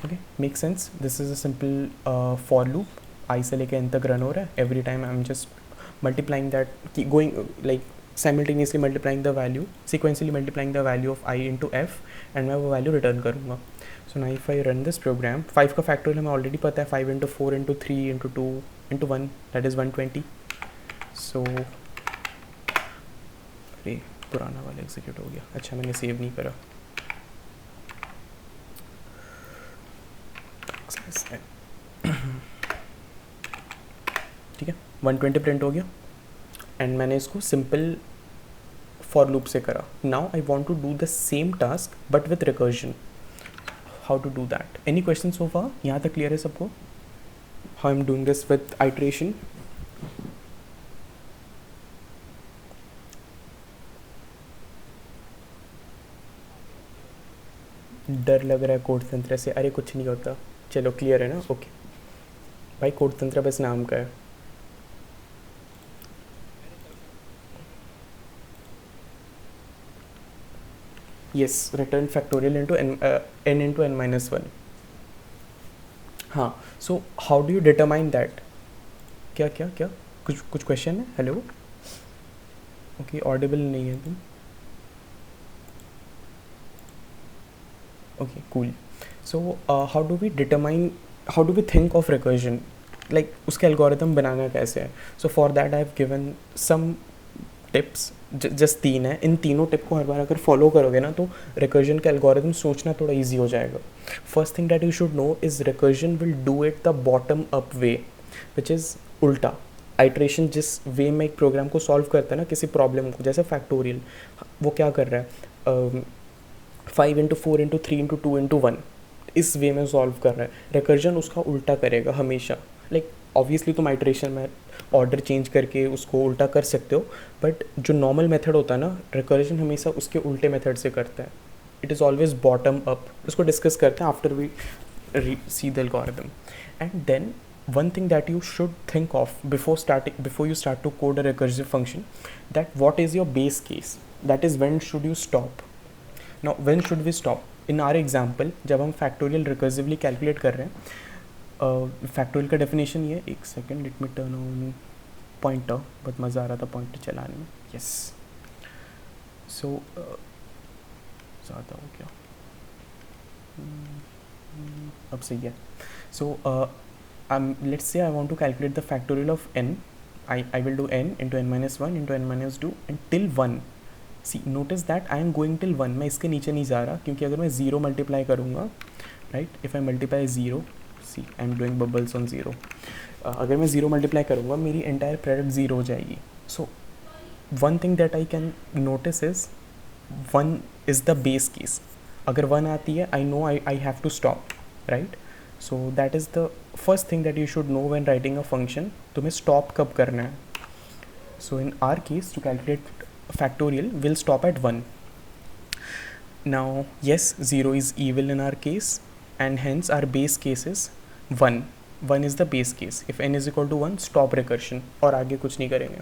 okay make sense. This is a simple for loop, I से लेके एन तक रन हो रहा है. Every time I am just multiplying that, going like simultaneously multiplying the value, sequentially multiplying the value of I into F and मैं वो value return करूँगा. So now if I run this program, 5 का factorial हमें already पता है, 5 into 4 into 3 into 2 into 1 that is 120. सो अरे पुराना वाला एग्जीक्यूट हो गया, अच्छा मैंने सेव नहीं करा. ठीक है, 120 प्रिंट हो गया एंड मैंने इसको सिंपल फॉर लूप से करा. Now I want to do the same task but with recursion. How to do that? Any question so far? यहाँ तक क्लियर है सबको how I am doing this with iteration? डर लग रहा है कोड तंत्र से? अरे कुछ नहीं होता, चलो क्लियर है ना. ओके भाई, कोड तंत्र बस नाम का है. yes, return factorial into n into n minus 1. हाँ, so how do you determine that? क्या क्या क्या कुछ क्वेश्चन है? हेलो, ओके ऑडिबल नहीं है तुम. Okay cool. So how do we determine, how do we think of recursion, like उसके एल्गोरिथम बनाना कैसे है? So for that I have given some tips, just 3 है. इन तीनों टिप को हर बार अगर फॉलो करोगे ना तो रिकर्जन का एल्गोरिथम सोचना थोड़ा इजी हो जाएगा. First thing that you should no is recursion will do it the bottom up way, which is उल्टा. आइट्रेशन जिस वे में एक प्रोग्राम को सॉल्व करता है ना, किसी प्रॉब्लम को, जैसे फैक्टोरियल, वो क्या कर रहा है, 5 इंटू 4 इंटू 3 इंटू 2 इंटू 1 इस वे में सॉल्व कर रहा है. रिकर्जन उसका उल्टा करेगा हमेशा. लाइक ऑब्वियसली तुम आइट्रेशन में ऑर्डर चेंज करके उसको उल्टा कर सकते हो, बट जो नॉर्मल मेथड होता है ना, रिकर्जन हमेशा उसके उल्टे मेथड से करता है. It is always bottom up. उसको डिस्कस करते हैं after we see the algorithm. And then one thing that you should think of before you start to code a recursive function, that what is your base case, that is when should you stop. Now when should we stop? In our example जब हम factorial recursively calculate कर रहे हैं, factorial का definition ये, एक second let me turn on pointer, बहुत मज़ा आ रहा था pointer चलाने में. yes, so ज़्यादा हो गया, अब सही है. So let's say I want to calculate the factorial of n. I will do n into n minus 1 into n minus 2 and till 1. See, notice that I am going till 1. मैं इसके नीचे नहीं जा रहा, क्योंकि अगर मैं 0 मल्टीप्लाई करूँगा, right, if I multiply 0, see I am doing bubbles on 0. अगर मैं 0 मल्टीप्लाई करूँगा, मेरी एंटायर प्रोडक्ट 0 हो जाएगी. So one thing that I can notice is 1 is the base case. अगर 1 आती है, I know I have to stop, right. So that is the first thing that you should know when writing a function. तुम्हें stop कब करना है. So in our case, to calculate factorial, will stop at 1. Now yes, 0 is evil in our case, and hence our base case is 1. 1 is the base case. If n is equal to 1, stop recursion, और आगे कुछ नहीं करेंगे.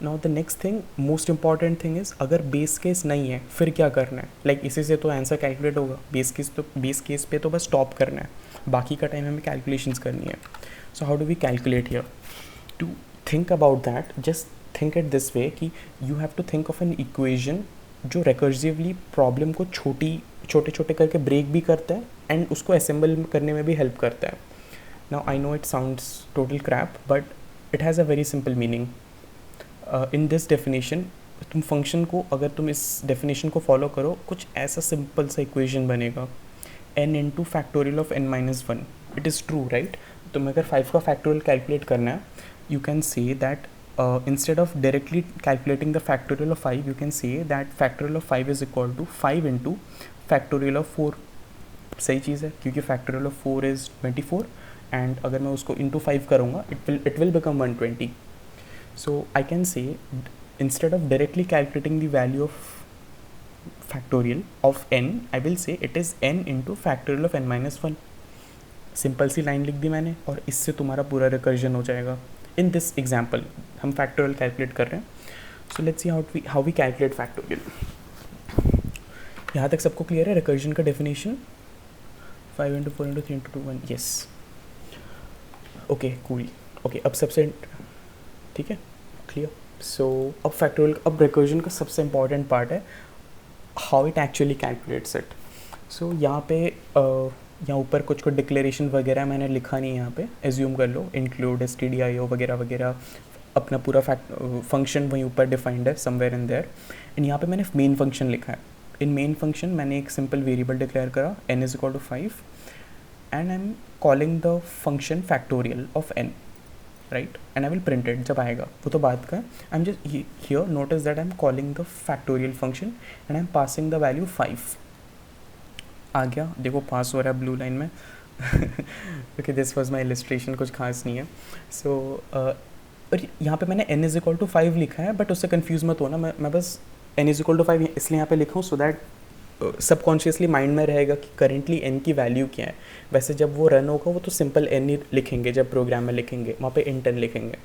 Now the next thing, most important thing is, अगर base case नहीं है फिर क्या करना है. Like इसी से तो आंसर कैलकुलेट होगा. base case पे तो बस स्टॉप करना है, बाकी का टाइम हमें कैलकुलेशंस करनी है. So how do we calculate here? To think about that, just think it this way कि you have to think of an equation जो रिकर्सिवली प्रॉब्लम को छोटे छोटे करके ब्रेक भी करता है एंड उसको असेंबल करने में भी हेल्प करता है. Now I know it sounds total crap, but it has a very simple meaning. In this definition, तुम फंक्शन को, अगर तुम इस डेफिनेशन को फॉलो करो, कुछ ऐसा सिंपल सा इक्वेशन बनेगा, n into factorial of n minus 1. It is true, right. तुम्हें अगर 5 का फैक्टोरियल कैलकुलेट करना है, you can say that instead of directly calculating the factorial of 5, you can say that factorial of 5 is equal to 5 into factorial of 4. सही चीज़ है, क्योंकि factorial of 4 is 24 and अगर मैं उसको into 5 करूँगा, it will become 120. So I can say, instead of directly calculating the value of factorial of n, I will say it is n into factorial of n minus 1. Simple C line लिख दी मैंने, और इससे तुम्हारा पूरा recursion हो जाएगा. In this example हम फैक्टोरियल कैलकुलेट कर रहे हैं. So let's see how we calculate factorial. यहाँ तक सबको क्लियर है रिकर्जन का definition? 5 into 4 into 3 into 2 1. Yes, okay, cool. Okay, अब सबसे ठीक है, क्लियर. सो अब फैक्टोरियल, अब रिकर्जन का सबसे इम्पॉर्टेंट पार्ट है how it actually calculates it. So यहाँ पे यहाँ ऊपर कुछ डिक्लेरेशन वगैरह मैंने लिखा नहीं है. यहाँ पे एज्यूम कर लो, इंक्लूड stdio वगैरह वगैरह, अपना पूरा फंक्शन वहीं ऊपर डिफाइंड है समवेयर इन देयर. एंड यहाँ पे मैंने मेन फंक्शन लिखा है. इन मेन फंक्शन मैंने एक सिंपल वेरिएबल डिक्लेयर करा, n is equal to 5, and I am calling the function factorial of n, right. And I will print it जब आएगा, वो तो बात का. I am just here, notice that I am calling the factorial function and I am passing the value 5. आ गया, देखो pass हो रहा है ब्लू लाइन में. Okay, this was my illustration, कुछ खास नहीं है. सो और यहाँ पे मैंने n इज इक्वल टू 5 लिखा है, बट उससे कंफ्यूज मत होना. मैं बस n इज इक्वल टू 5 इसलिए यहाँ पे लिखा हूँ, सो दैट सबकॉन्शियसली माइंड में रहेगा कि करेंटली n की वैल्यू क्या है. वैसे जब वो रन होगा, वो तो सिंपल n ही लिखेंगे, जब प्रोग्राम में लिखेंगे वहाँ पे int n लिखेंगे.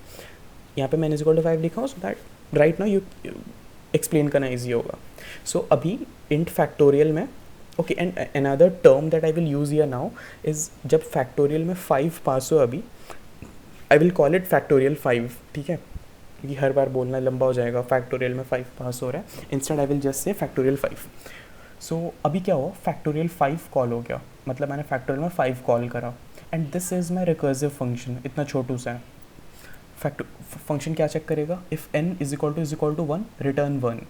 यहाँ पे मैं n इज इक्वल टू 5 लिखा हूँ, so that right now you explain करना ईजी होगा. सो अभी int फैक्टोरियल में, okay, and another term that I will use here now is, जब फैक्टोरियल में 5 पास हो अभी, I will call it factorial 5, ठीक है, क्योंकि हर बार बोलना लंबा हो जाएगा. फैक्टोरियल में 5 पास हो रहा है, instead I will just say factorial 5. सो अभी क्या हुआ, फैक्टोरियल 5 कॉल हो गया, मतलब मैंने फैक्टोरियल में 5 कॉल करा, and this is my recursive function. इतना छोटू सा है. फंक्शन क्या चेक करेगा, if n is equal to 1, return 1.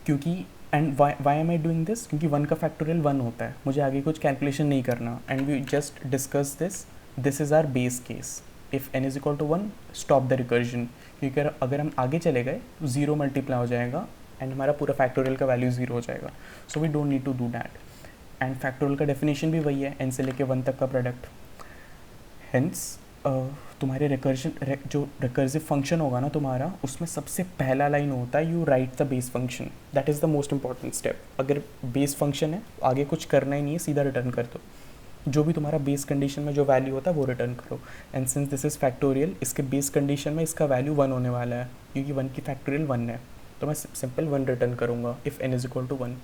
क्योंकि and why am I doing this, क्योंकि 1 का फैक्टोरियल 1 होता है, मुझे आगे कुछ कैलकुलेशन नहीं करना. And we just discuss this is our base case. If n is equal to 1, stop the recursion, क्योंकि अगर हम आगे चले गए तो 0 मल्टीप्लाई हो जाएगा एंड हमारा पूरा फैक्टोरियल का वैल्यू 0 हो जाएगा. So we don't need to do that. And factorial का डेफिनेशन भी वही है, n से लेके 1 तक का प्रोडक्ट. हेंस तुम्हारे जो रिकर्सिव फंक्शन होगा ना तुम्हारा, उसमें सबसे पहला लाइन होता है, you right the base function. That is the most important step. अगर बेस फंक्शन है, आगे कुछ करना ही नहीं है, सीधा रिटर्न कर दो. जो भी तुम्हारा बेस कंडीशन में जो वैल्यू होता है वो रिटर्न करो. And since this is factorial, इसके बेस कंडीशन में इसका वैल्यू 1 होने वाला है, क्योंकि 1 की फैक्टोरियल 1 है, तो मैं सिंपल 1 रिटर्न करूँगा if n is equal to 1.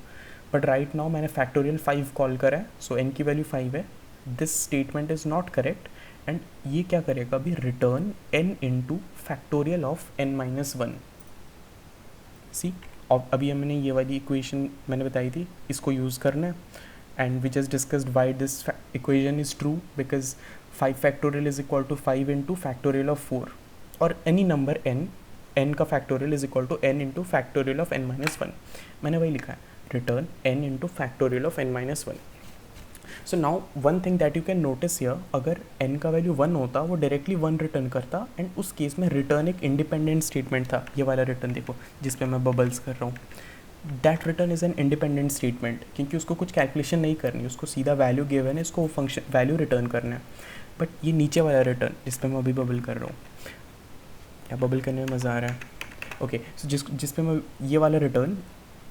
But right now मैंने फैक्टोरियल 5 कॉल करा है, सो n की वैल्यू 5 है. This statement is not correct, एंड ये क्या करेगा अभी, return n into factorial of n minus 1. See, और अभी हमने ये वाली इक्वेशन मैंने बताई थी, इसको यूज़ करना है, and we just discussed why this equation is true, because 5 factorial is equal to 5 into factorial of 4, और एनी नंबर n का factorial is equal to n into factorial of n minus one. मैंने वही लिखा है, return n into factorial of n minus one. So now one thing that you can notice here, अगर n का value 1 होता वो डायरेक्टली 1 रिटर्न करता, एंड उस केस में रिटर्न एक इंडिपेंडेंट स्टेटमेंट था. ये वाला रिटर्न देखो जिस पे मैं बबल्स कर रहा हूँ, that return is an independent statement, क्योंकि उसको कुछ कैलकुलेशन नहीं करनी, उसको सीधा वैल्यू गिवन है, इसको वो फंक्शन वैल्यू रिटर्न करना है. बट ये नीचे वाला रिटर्न जिस पे मैं अभी बबल कर रहा हूँ, क्या बबल करने में मज़ा आ रहा है? ओके, सो जिस पे मैं ये वाला return,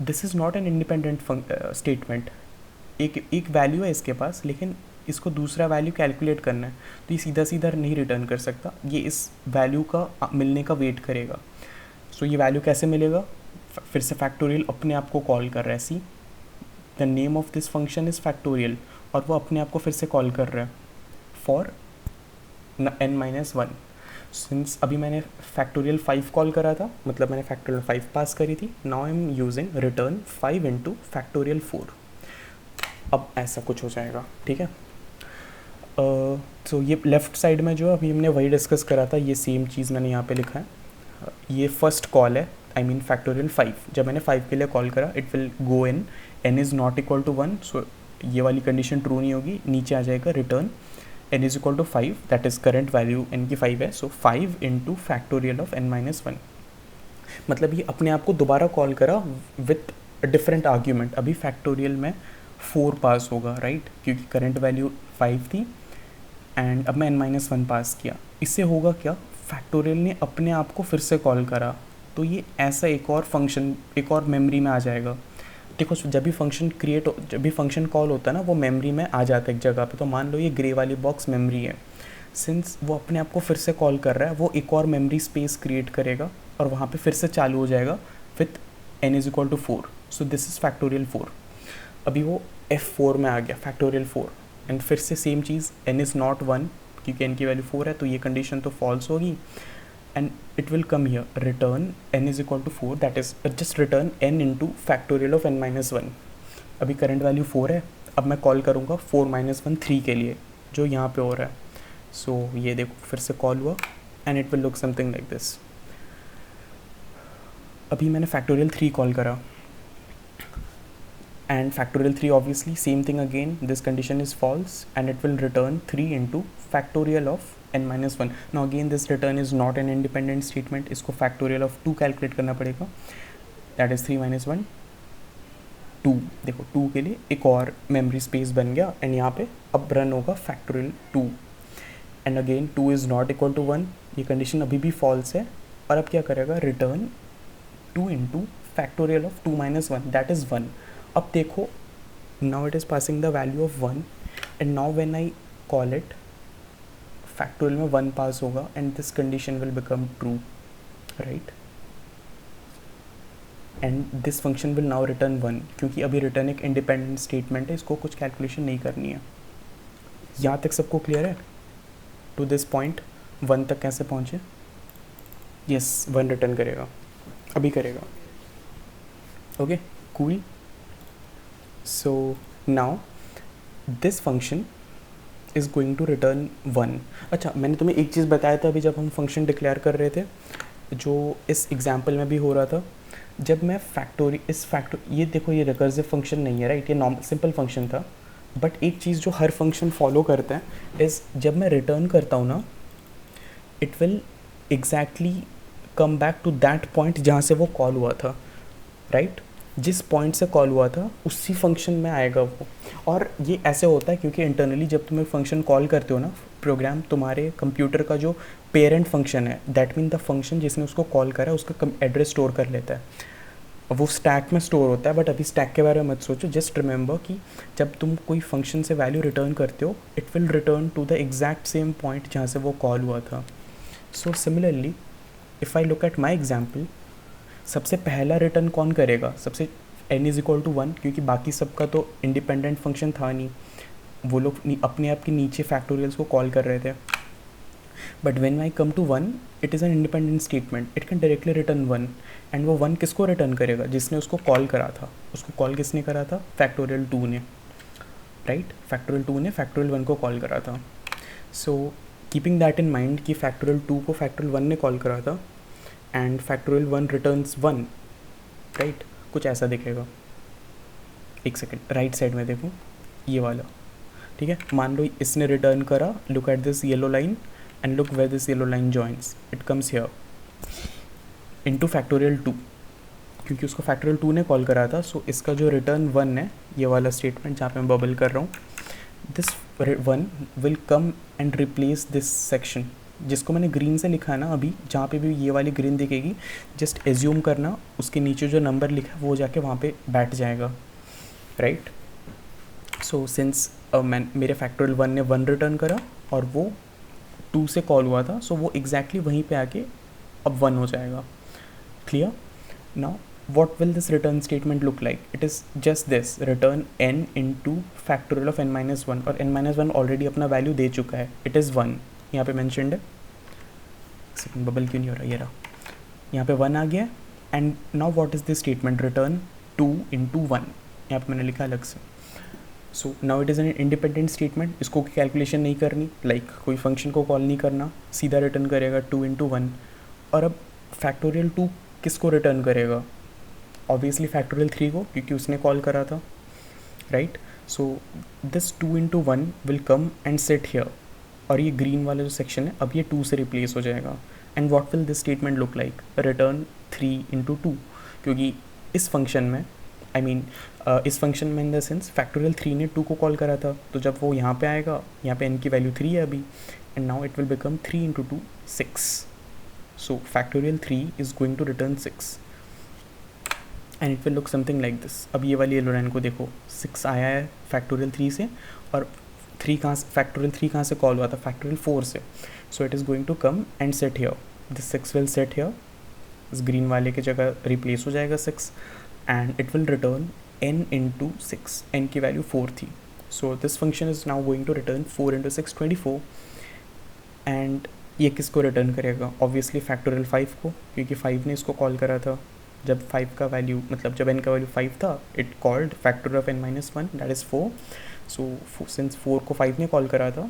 this is not an independent statement. एक वैल्यू है इसके पास, लेकिन इसको दूसरा वैल्यू कैलकुलेट करना है, तो ये सीधा सीधा नहीं रिटर्न कर सकता, ये इस वैल्यू का मिलने का वेट करेगा. सो ये वैल्यू कैसे मिलेगा? फिर से फैक्टोरियल अपने आप को कॉल कर रहा है. See, the name of this function is factorial, और वो अपने आप को फिर से कॉल कर रहा है for n minus one. Since अभी मैंने फैक्टोरियल 5 कॉल करा था, मतलब मैंने फैक्टोरियल 5 पास करी थी, now I am using return 5 into factorial 4. अब ऐसा कुछ हो जाएगा, ठीक है. तो ये लेफ़्ट साइड में जो अभी हमने वही डिस्कस करा था, ये सेम चीज़ मैंने यहाँ पे लिखा है. ये फर्स्ट कॉल है, आई मीन फैक्टोरियल 5. जब मैंने 5 के लिए कॉल करा, it will go in n is not equal to 1, सो ये वाली कंडीशन ट्रू नहीं होगी. नीचे आ जाएगा return n is equal to 5, that is current value n की 5 है, सो 5 into factorial of n minus one. मतलब ये अपने आप को दोबारा कॉल करा विथ डिफरेंट आर्ग्यूमेंट. अभी फैक्टोरियल में 4 पास होगा, राइट, क्योंकि करंट वैल्यू 5 थी, एंड अब मैं n माइनस वन पास किया. इससे होगा क्या, फैक्टोरियल ने अपने आप को फिर से कॉल करा, तो ये ऐसा एक और फंक्शन एक और मेमोरी में आ जाएगा. देखो जब भी फंक्शन कॉल होता है ना, वो मेमोरी में आ जाता है एक जगह पे. तो मान लो ये ग्रे वाली बॉक्स मेमोरी है, सिंस वो अपने आप को फिर से कॉल कर रहा है, वो एक और मेमोरी स्पेस क्रिएट करेगा और वहाँ पे फिर से चालू हो जाएगा with n is equal to 4. सो दिस इज़ फैक्टोरियल 4. अभी वो F4 में आ गया, फैक्टोरियल 4, एंड फिर से same cheese, n is not 1, क्योंकि n की वैल्यू 4 है, तो ये कंडीशन तो फॉल्स होगी, and it will come here, return n is equal to 4, that is just return n into factorial of n minus 1. अभी करंट वैल्यू 4 है, अब मैं कॉल करूँगा 4 माइनस वन 3 के लिए, जो यहाँ पे हो रहा है. सो ये देखो फिर से कॉल हुआ, and it will look something like this. अभी मैंने फैक्टोरियल 3 कॉल करा, and factorial 3 obviously same thing again, this condition is false, and it will return 3 into factorial of n minus 1. now again this return is not an independent statement, इसको factorial of 2 calculate करना पड़ेगा, that is 3 minus 1 2. देखो 2 के लिए एक और memory space बन गया, एंड यहाँ पे अब रन होगा factorial 2, and again 2 is not equal to 1, ये कंडीशन अभी भी फॉल्स है. और अब क्या करेगा, return 2 into factorial of 2 minus one, that is 1. अब देखो, now it is passing the value of 1, and now when I call it, factorial में 1 पास होगा, and this condition will become true, right, and this function will now return 1, क्योंकि अभी return एक independent statement है, इसको कुछ कैलकुलेशन नहीं करनी है. यहाँ तक सबको क्लियर है? टू दिस पॉइंट 1 तक कैसे पहुँचे? यस, 1 रिटर्न करेगा, अभी करेगा. Okay, cool. So now this function is going to return 1. अच्छा, मैंने तुम्हें एक चीज़ बताया था अभी जब हम फंक्शन डिक्लेयर कर रहे थे, जो इस एग्जाम्पल में भी हो रहा था. जब मैं ये देखो, ये रिकर्सिव फंक्शन नहीं है, राइट, ये नॉर्मल सिंपल फंक्शन था. बट एक चीज़ जो हर फंक्शन फॉलो करता है इज़, जब मैं रिटर्न करता हूँ ना, it will exactly come back to that point जहाँ से वो कॉल हुआ था, राइट. जिस पॉइंट से कॉल हुआ था उसी फंक्शन में आएगा वो. और ये ऐसे होता है क्योंकि इंटरनली जब तुम एक फंक्शन कॉल करते हो ना, प्रोग्राम तुम्हारे कंप्यूटर का जो पेरेंट फंक्शन है, दैट मीन द फंक्शन जिसने उसको कॉल करा है, उसका एड्रेस स्टोर कर लेता है. वो स्टैक में स्टोर होता है, बट अभी स्टैक के बारे में मत सोचो. जस्ट रिमेंबर कि जब तुम कोई फंक्शन से वैल्यू रिटर्न करते हो, it will return to the exact same point जहाँ से वो कॉल हुआ था. So similarly if I look at my example, सबसे पहला रिटर्न कौन करेगा? सबसे n इज़ इक्वल टू 1, क्योंकि बाकी सबका तो इंडिपेंडेंट फंक्शन था नहीं, वो लोग अपने आप के नीचे फैक्टोरियल्स को कॉल कर रहे थे. But when I come to 1 it is an independent statement, it can directly return 1। And वो 1 किसको रिटर्न करेगा? जिसने उसको कॉल करा था। उसको कॉल किसने करा था? फैक्टोरियल 2 ने, राइट? फैक्टोरियल 2 ने फैक्टोरियल 1 को कॉल करा था। So keeping that in mind कि फैक्टोरियल 2 को फैक्टोरियल 1 ने कॉल करा था एंड फैक्टोरियल 1 रिटर्न्स 1, राइट? कुछ ऐसा दिखेगा। एक सेकेंड, राइट साइड में देखो, ये वाला, ठीक है? मान लो इसने रिटर्न करा, look at this yellow line and look where this yellow line joins, it comes here into factorial 2, क्योंकि उसको फैक्टोरियल 2 ने कॉल करा था। सो इसका जो रिटर्न 1 है, ये वाला स्टेटमेंट जहाँ पे मैं बबल कर रहा हूँ, this 1 will come and replace this section, जिसको मैंने ग्रीन से लिखा है ना अभी, जहाँ पे भी ये वाली ग्रीन दिखेगी, जस्ट एज्यूम करना उसके नीचे जो नंबर लिखा है वो जाके वहाँ पे बैठ जाएगा, राइट? सो सिंस मेरे फैक्टोरियल 1 ने 1 रिटर्न करा और वो 2 से कॉल हुआ था, सो वो एग्जैक्टली वहीं पे आके अब 1 हो जाएगा। Clear? Now what will this return statement look like? It is just this, return n into factorial of n minus 1, और n minus 1 ऑलरेडी अपना वैल्यू दे चुका है, it is 1, यहाँ पे मैंशनड है। सेकंड, बबल क्यों नहीं हो रहा? ये रहा, यहाँ पे 1 आ गया। And now what is this statement? Return 2 into 1, यहाँ पे मैंने लिखा अलग से। So now it is an independent statement, इसको कैलकुलेशन नहीं करनी, लाइक कोई फंक्शन को कॉल नहीं करना, सीधा रिटर्न करेगा 2 into 1। और अब फैक्टोरियल 2 किसको रिटर्न करेगा? ऑब्वियसली फैक्टोरियल 3 को, क्योंकि उसने कॉल करा था, right? So this 2 into 1 will come and set here, और ये ग्रीन वाला जो सेक्शन है अब ये 2 से रिप्लेस हो जाएगा। And what will this statement look like? Return 3 into 2, क्योंकि इस फंक्शन में इस फंक्शन में इन द सेंस फैक्टोरियल 3 ने 2 को कॉल करा था, तो जब वो यहाँ पे आएगा, यहाँ पे n की वैल्यू 3 है अभी, and now it will become 3 into 2 6। So factorial 3 is going to return 6 and it will look something like this. अब ये वाली येलो लाइन को देखो, 6 आया है फैक्टोरियल 3 से, और फैक्टोरियल 3 कहाँ से कॉल हुआ था? फैक्टोरियल 4 से। So it is going to come and set here, this 6 will set here, इस ग्रीन वाले की जगह रिप्लेस हो जाएगा 6, and it will return n into 6, n की वैल्यू 4 थी। So this function is now going to return 4 into 6 24। And ये किसको रिटर्न करेगा? ऑब्वियसली फैक्टोरियल 5 को, क्योंकि 5 ने इसको कॉल करा था। जब 5 का वैल्यू, मतलब जब n का वैल्यू 5 था, it called factorial of n minus 1, that is 4। So since 4 को 5 ने कॉल करा था,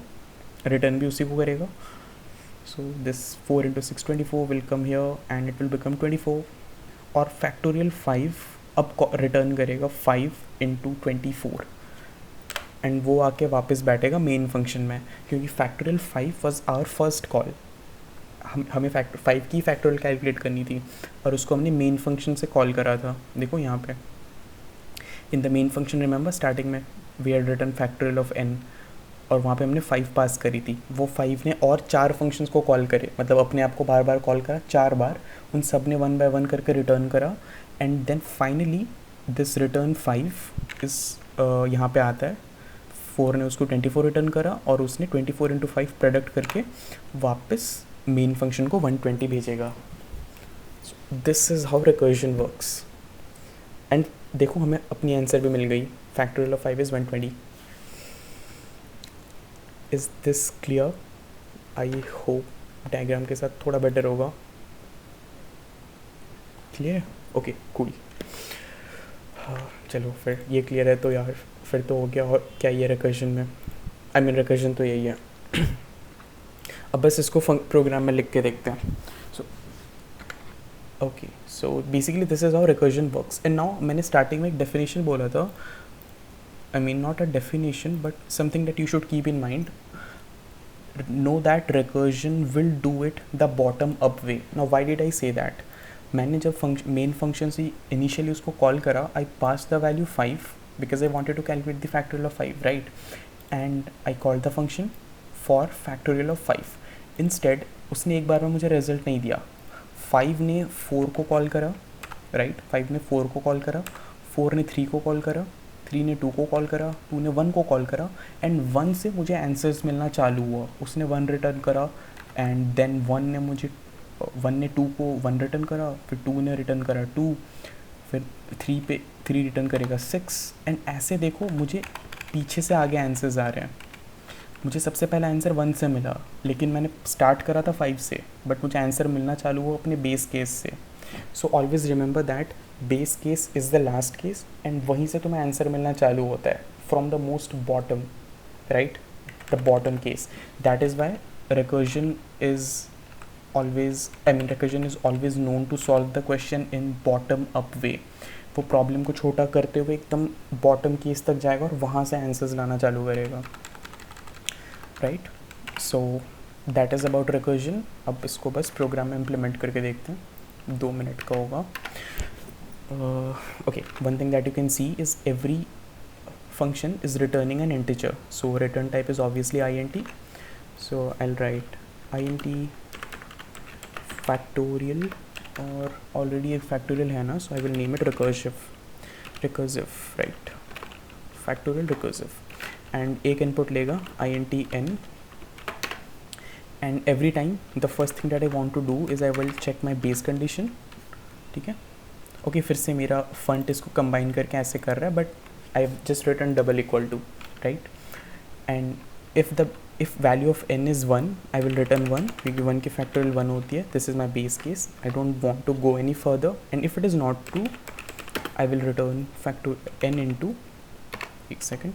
रिटर्न भी उसी को करेगा। So this 4 into 6 24 will come here and it will become 24। और फैक्टोरियल 5 अब रिटर्न करेगा 5 into 24, एंड वो आके वापस बैठेगा मेन फंक्शन में, क्योंकि factorial 5 was our first call. हमें फैक्टर 5 की फैक्टोरियल कैलकुलेट करनी थी, और उसको हमने मेन फंक्शन से कॉल करा था। देखो यहाँ पे in the main function, remember starting में we had return factorial of n, और वहाँ पे हमने 5 पास करी थी। वो 5 ने और 4 फंक्शंस को कॉल करे, मतलब अपने आप को बार बार कॉल करा 4 बार, उन सब ने 1 by 1 करके रिटर्न करा, and then finally this return 5 इस यहाँ पे आता है। 4 ने उसको 24 रिटर्न करा, और उसने 24 into 5 प्रोडक्ट करके वापस मेन फंक्शन को 120 भेजेगा। This is how recursion works. And देखो हमें अपनी आंसर भी मिल गई, factorial of 5 is 120। Is this clear? I hope diagram के साथ थोड़ा बेटर होगा। क्लियर? Okay cool. हाँ चलो, फिर ये क्लियर है तो यार फिर तो हो गया। और क्या ये रिकर्जन में, रिकर्जन तो यही है। अब बस इसको प्रोग्राम में लिख के देखते हैं। सो basically this is how recursion works. And now मैंने स्टार्टिंग में एक डेफिनेशन बोला था, not a definition but something that you should keep in mind, know that recursion will do it the bottom up way. Now why did I say that? मैंने जब main function से initially उसको call करा, I pass the value 5 because I wanted to calculate the factorial of 5, right? And I call the function for factorial of 5। Instead उसने एक बार में मुझे result नहीं दिया। 5 ने 4 को कॉल करा, राइट? 5 ने 4 को कॉल करा, 4 ने 3 को कॉल करा, 3 ने 2 को कॉल करा, 2 ने 1 को कॉल करा, एंड 1 से मुझे आंसर्स मिलना चालू हुआ। उसने 1 रिटर्न करा, एंड देन 1 ने 2 को 1 रिटर्न करा, फिर 2 ने रिटर्न करा 2, फिर 3 रिटर्न करेगा 6, एंड ऐसे देखो मुझे पीछे से आगे आंसर्स आ रहे हैं। मुझे सबसे पहला आंसर 1 से मिला, लेकिन मैंने स्टार्ट करा था 5 से, बट मुझे आंसर मिलना चालू हुआ अपने बेस केस से. So always remember that base case is the last case, and वहीं से तुम्हें आंसर मिलना चालू होता है, from the most bottom, right, the bottom case. That is why recursion is recursion is always known to solve the question in bottom up way. वो problem को छोटा करते हुए एकदम बॉटम केस तक जाएगा और वहाँ से आंसर्स लाना चालू करेगा, right. So that is about recursion. अब इसको बस प्रोग्राम में इम्प्लीमेंट करके देखते हैं, 2 मिनट का होगा. Okay, one thing that you can see is every function is returning an integer, so return type is obviously int. So I'll write int factorial, or already एक factorial है ना, so I will name it recursive, right, factorial recursive, and एक input लेगा int n, and every time the first thing that I want to do is I will check my base condition. ठीक है, okay, फिर से मेरा font इसको combine करके ऐसे कर रहा है, but I've just written double equal to, right, and if value of n is 1, I will return 1, क्योंकि 1 की factorial 1 होती है. This is my base case. I don't want to go any further, and if it is not true, I will return n into, एक second,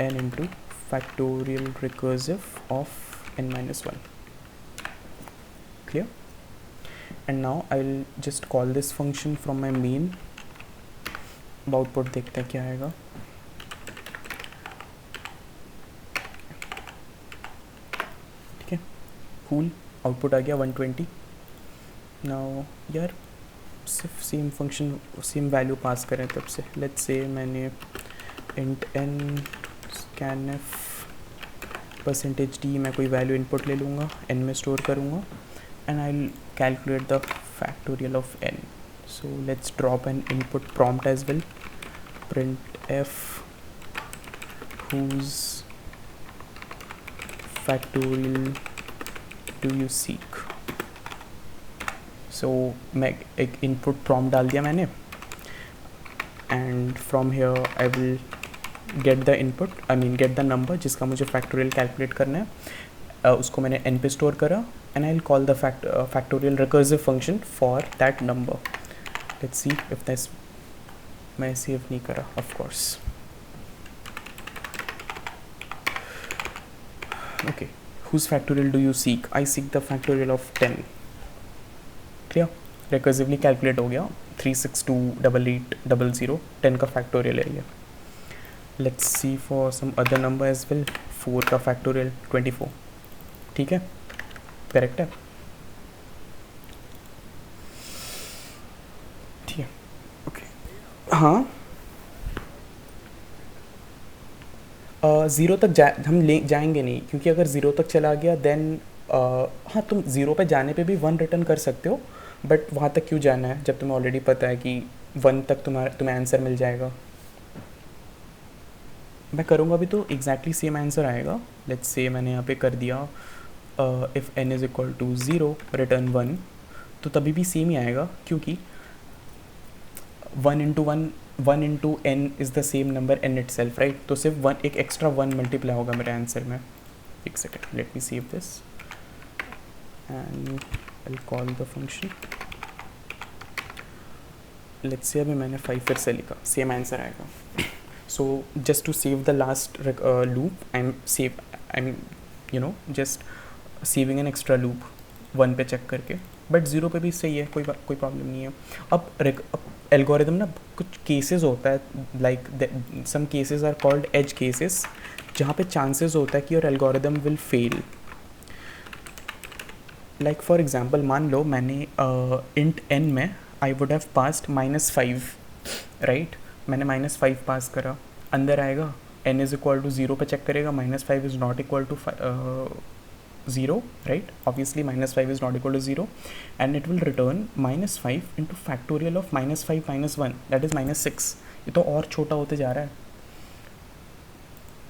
n into factorial recursive of n minus 1. Clear? And now I will just call this function from my main. Output देखते हैं क्या आएगा. ठीक है, cool, output आ गया 120. Now यार सिर्फ same function same value pass करें तब से. लेट्स से मैंने इंट n scanf %d मैं कोई वैल्यू इनपुट ले लूँगा, n में स्टोर करूँगा, and I will calculate the factorial of n. So let's drop an input prompt as well. Printf whose factorial do you seek. So मैं एक input prompt डाल दिया मैंने, and from here I will get the input, get the number जिसका मुझे factorial calculate करना है. उसको मैंने n पे स्टोर करा, and I'll call the factorial recursive function for that number. Let's see if this मैं सेव नहीं करा, of course. Okay, whose factorial do you seek? I seek the factorial of 10. Clear? Recursively calculate हो गया, 3628800, 10 का factorial है ये. Let's see for some other number as well. 4 का factorial 24. ठीक है, करेक्ट है. हाँ, ज़ीरो तक हम ले जाएंगे नहीं, क्योंकि अगर ज़ीरो तक चला गया देन हाँ, तुम ज़ीरो पे जाने पे भी 1 रिटर्न कर सकते हो, बट वहाँ तक क्यों जाना है जब तुम्हें ऑलरेडी पता है कि 1 तक तुम्हें आंसर मिल जाएगा. मैं करूँगा भी तो एग्जैक्टली सेम आंसर आएगा. लेट्स से मैंने यहाँ पे कर दिया if n is equal to 0 return 1, तो तभी भी सेम ही आएगा, क्योंकि 1 into n is the same number n itself, right? तो सिर्फ 1 एक एक्स्ट्रा 1 मल्टीप्लाई होगा मेरे आंसर में. एक second, let me save this and I call the function. Let's say अभी मैंने 5 फिर से लिखा, सेम आंसर आएगा. So just to save the last loop I am just saving an extra loop 1 पे चेक करके, बट 0 पे भी सही है, कोई प्रॉब्लम नहीं है. अब एल्गोरिदम ना कुछ केसेस होता है, like some cases are called edge cases, जहाँ पे चांसेस होता है कि your algorithm will fail. Like for example, मान लो मैंने इंट n में I would have passed -5, right. मैंने -5 पास करा, अंदर आएगा n इज़ इक्वल टू 0 पे चेक करेगा, -5 is not equal to 0, right? Obviously -5 is not equal to 0, and it will return -5 into factorial of -5 minus 1, that is -6. ये तो और छोटा होते जा रहा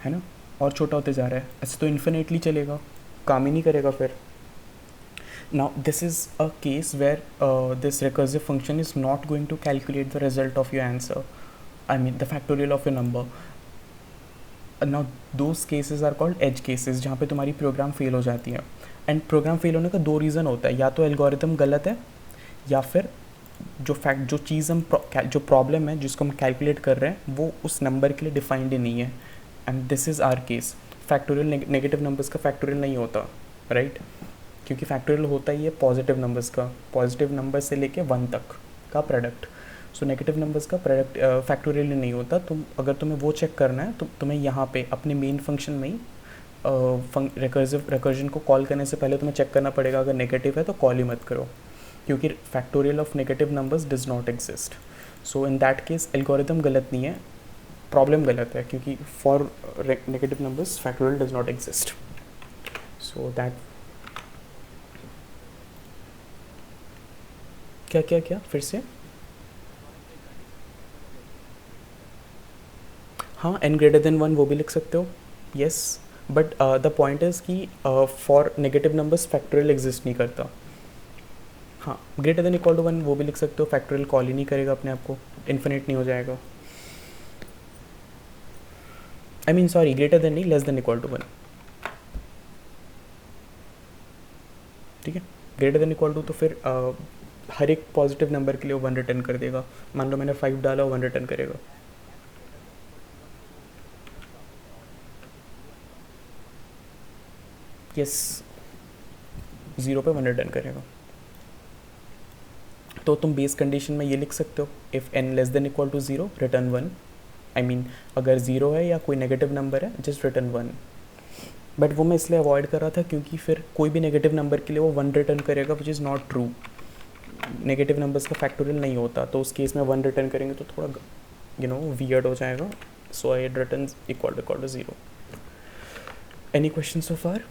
है ना, और छोटा होते जा रहा है. ऐसे तो इन्फिनेटली चलेगा, काम ही नहीं करेगा फिर. Now this is a case where this recursive function is not going to calculate the result of your answer, the factorial of your number. Now those cases are called edge cases, जहाँ पे तुम्हारी program fail हो जाती है. And program fail होने का दो reason होता है, या तो एल्गोरिथम गलत है, या फिर जो चीज़ हम जो प्रॉब्लम है जिसको हम कैलकुलेट कर रहे हैं वो उस नंबर के लिए डिफाइंड ही नहीं है. And this is our case. Factorial negative numbers का फैक्टोरियल नहीं होता, राइट? क्योंकि फैक्टोरियल होता ही है पॉजिटिव नंबर्स का, पॉजिटिव नंबर से लेके 1 तक का प्रोडक्ट. सो नेगेटिव नंबर्स का प्रोडक्ट फैक्टोरियल नहीं होता. अगर तुम्हें वो चेक करना है तो तुम्हें यहाँ पे अपने मेन फंक्शन में ही रिकर्जन को कॉल करने से पहले तुम्हें चेक करना पड़ेगा. अगर नेगेटिव है तो कॉल ही मत करो, क्योंकि factorial of negative numbers does not exist. So in that case algorithm गलत नहीं है, प्रॉब्लम गलत है, क्योंकि for negative numbers factorial does not exist. So that क्या क्या क्या फिर से? हाँ, n ग्रेटर देन 1 वो भी लिख सकते हो, yes. But the point is कि for negative numbers factorial exist नहीं करता. हाँ, ग्रेटर देन इक्वल टू 1 वो भी लिख सकते हो, फैक्टोरियल कॉल ही नहीं करेगा अपने आप को, इन्फिनिट नहीं हो जाएगा. I mean sorry, greater than नहीं, लेस देन इक्वल टू 1. ठीक है, ग्रेटर देन इक्वल टू तो फिर हर एक पॉजिटिव नंबर के लिए वो 1 रिटर्न कर देगा. मान लो मैंने 5 डाला, वो 1 रिटर्न करेगा. यस, 0 पे 1 रिटर्न करेगा. तो तुम बेस कंडीशन में ये लिख सकते हो, if n less than equal to 0 return 1. I mean अगर 0 है या कोई नेगेटिव नंबर है जस्ट रिटर्न 1. बट वो मैं इसलिए अवॉइड कर रहा था क्योंकि फिर कोई भी नेगेटिव नंबर के लिए वो 1 रिटर्न करेगा, which is not true. Negative numbers का फैक्टोरियल नहीं होता, तो उस केस में 1 रिटर्न करेंगे तो थोड़ा वियर्ड हो जाएगा. So I return equal to 0. Any question so far?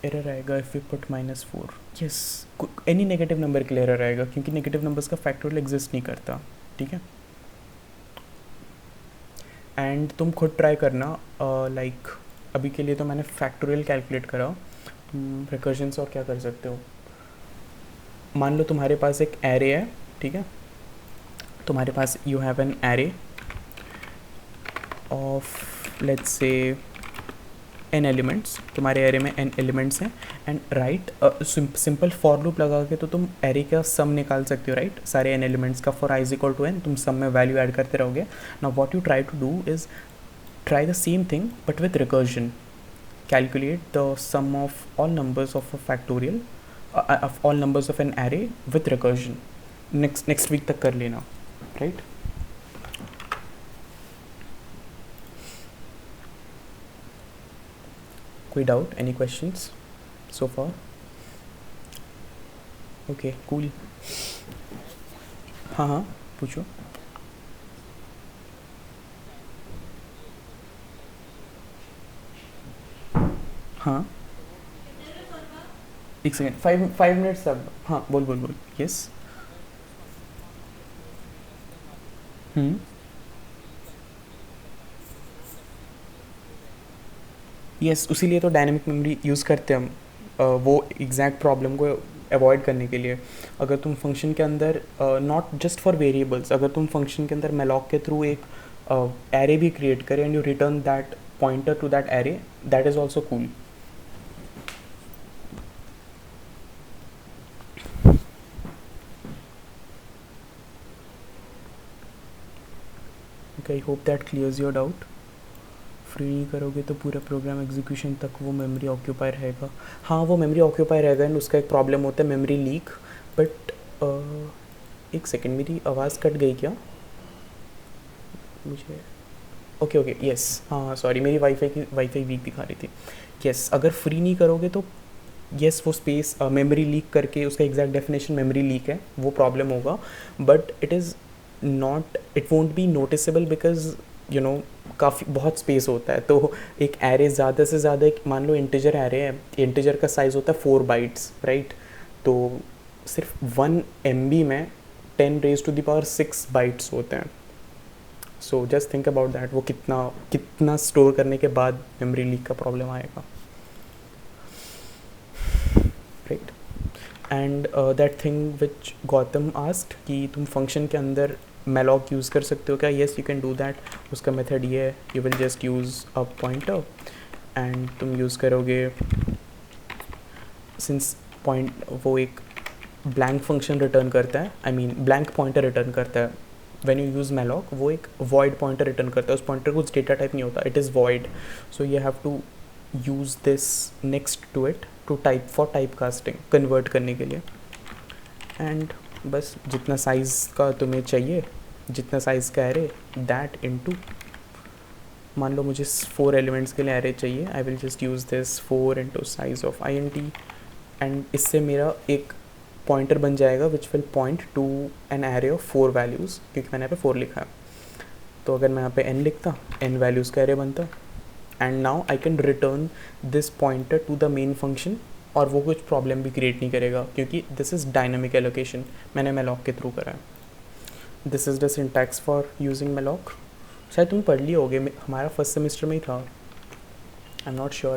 Error आएगा if you put -4. Yes, any negative number के लिए एरर आएगा, क्योंकि नेगेटिव नंबर्स का फैक्टोरियल एग्जिस्ट नहीं करता. ठीक है, एंड तुम खुद ट्राई करना. लाइक अभी के लिए तो मैंने फैक्टोरियल कैलकुलेट करा. रिकर्जन से और क्या कर सकते हो? मान लो तुम्हारे पास एक एरे है, ठीक है, तुम्हारे पास you have an array of let's say n elements. तुम्हारे एरे में n एलिमेंट्स हैं, and write simple for loop लगा के तो तुम एरे का सम निकाल सकते हो, राइट? सारे n एलिमेंट्स का for i is equal to n, तुम सम में वैल्यू ऐड करते रहोगे. Now what you try to do is try the same thing but with recursion. Calculate the sum of all numbers of a factorial of all numbers of an array with recursion. next week तक कर लेना, right? कोई doubt, any questions so far? okay, cool. हाँ हाँ पूछो. हाँ एक second, 5 minutes तक. हाँ बोल बोल बोल. यस. यस, उसीलिए तो डायनेमिक मेमोरी यूज़ करते हैं हम, वो एग्जैक्ट प्रॉब्लम को अवॉइड करने के लिए. अगर तुम फंक्शन के अंदर नॉट जस्ट फॉर वेरिएबल्स, अगर तुम फंक्शन के अंदर मेलॉक के थ्रू एक एरे भी क्रिएट करें and you return that pointer to that array, that is also cool. I hope that clears your doubt. Free नहीं करोगे तो पूरा प्रोग्राम एग्जीक्यूशन तक वो मेमोरी ऑक्यूपाई रहेगा. हाँ, वो मेमोरी ऑक्यूपाई रहेगा एंड उसका एक प्रॉब्लम होता है मेमोरी लीक. बट एक सेकेंड, मेरी आवाज़ कट गई क्या? मुझे ओके ओके यस, हाँ सॉरी, मेरी वाईफाई वीक दिखा रही थी. यस, अगर फ्री नहीं करोगे तो यस वो स्पेस मेमोरी लीक करके, उसका एग्जैक्ट डेफिनेशन मेमोरी लीक है, वो प्रॉब्लम होगा. But it won't be noticeable because काफ़ी बहुत स्पेस होता है. तो एक एरे ज़्यादा से ज़्यादा, एक मान लो इंटीजर एरे है, इंटीजर का साइज़ होता है 4 बाइट्स, राइट? तो सिर्फ 1 MB में 10⁻⁶ बाइट्स होते हैं. So just think about that, वो कितना स्टोर करने के बाद मेमोरी लीक का प्रॉब्लम आएगा, right? And that thing which Gautam asked कि तुम फंक्शन के अंदर malloc यूज़ कर सकते हो क्या? Yes you can do that. उसका मेथड ये है, you will just use a pointer and तुम यूज़ करोगे, सिंस पॉइंट वो एक ब्लैंक फंक्शन रिटर्न करता है, I mean blank pointer return करता है. व्हेन यू यूज़ malloc वो एक void पॉइंटर रिटर्न करता है, उस पॉइंटर कुछ डेटा टाइप नहीं होता, it is void. So you have to use this next to it to type for type casting, convert करने के लिए. एंड बस जितना साइज़ का तुम्हें चाहिए, जितना साइज़ का एरे, दैट इनटू, मान लो मुझे 4 एलिमेंट्स के लिए एरे चाहिए, आई will just use this 4 into size of int, and इससे मेरा एक पॉइंटर बन जाएगा which will point two N array of 4 values, क्योंकि मैंने यहाँ पे 4 लिखा है. तो अगर मैं यहाँ पे n लिखता, n वैल्यूज़ का एरे बनता, and now I can return this pointer to the main function, और वो कुछ प्रॉब्लम भी क्रिएट नहीं करेगा क्योंकि दिस इज़ डायनामिक एलोकेशन, मैंने malloc के थ्रू करा है. This is the syntax for using malloc. शायद तुम पढ़ लिए होगे, हमारा फर्स्ट सेमेस्टर में ही था, आई एम नॉट श्योर.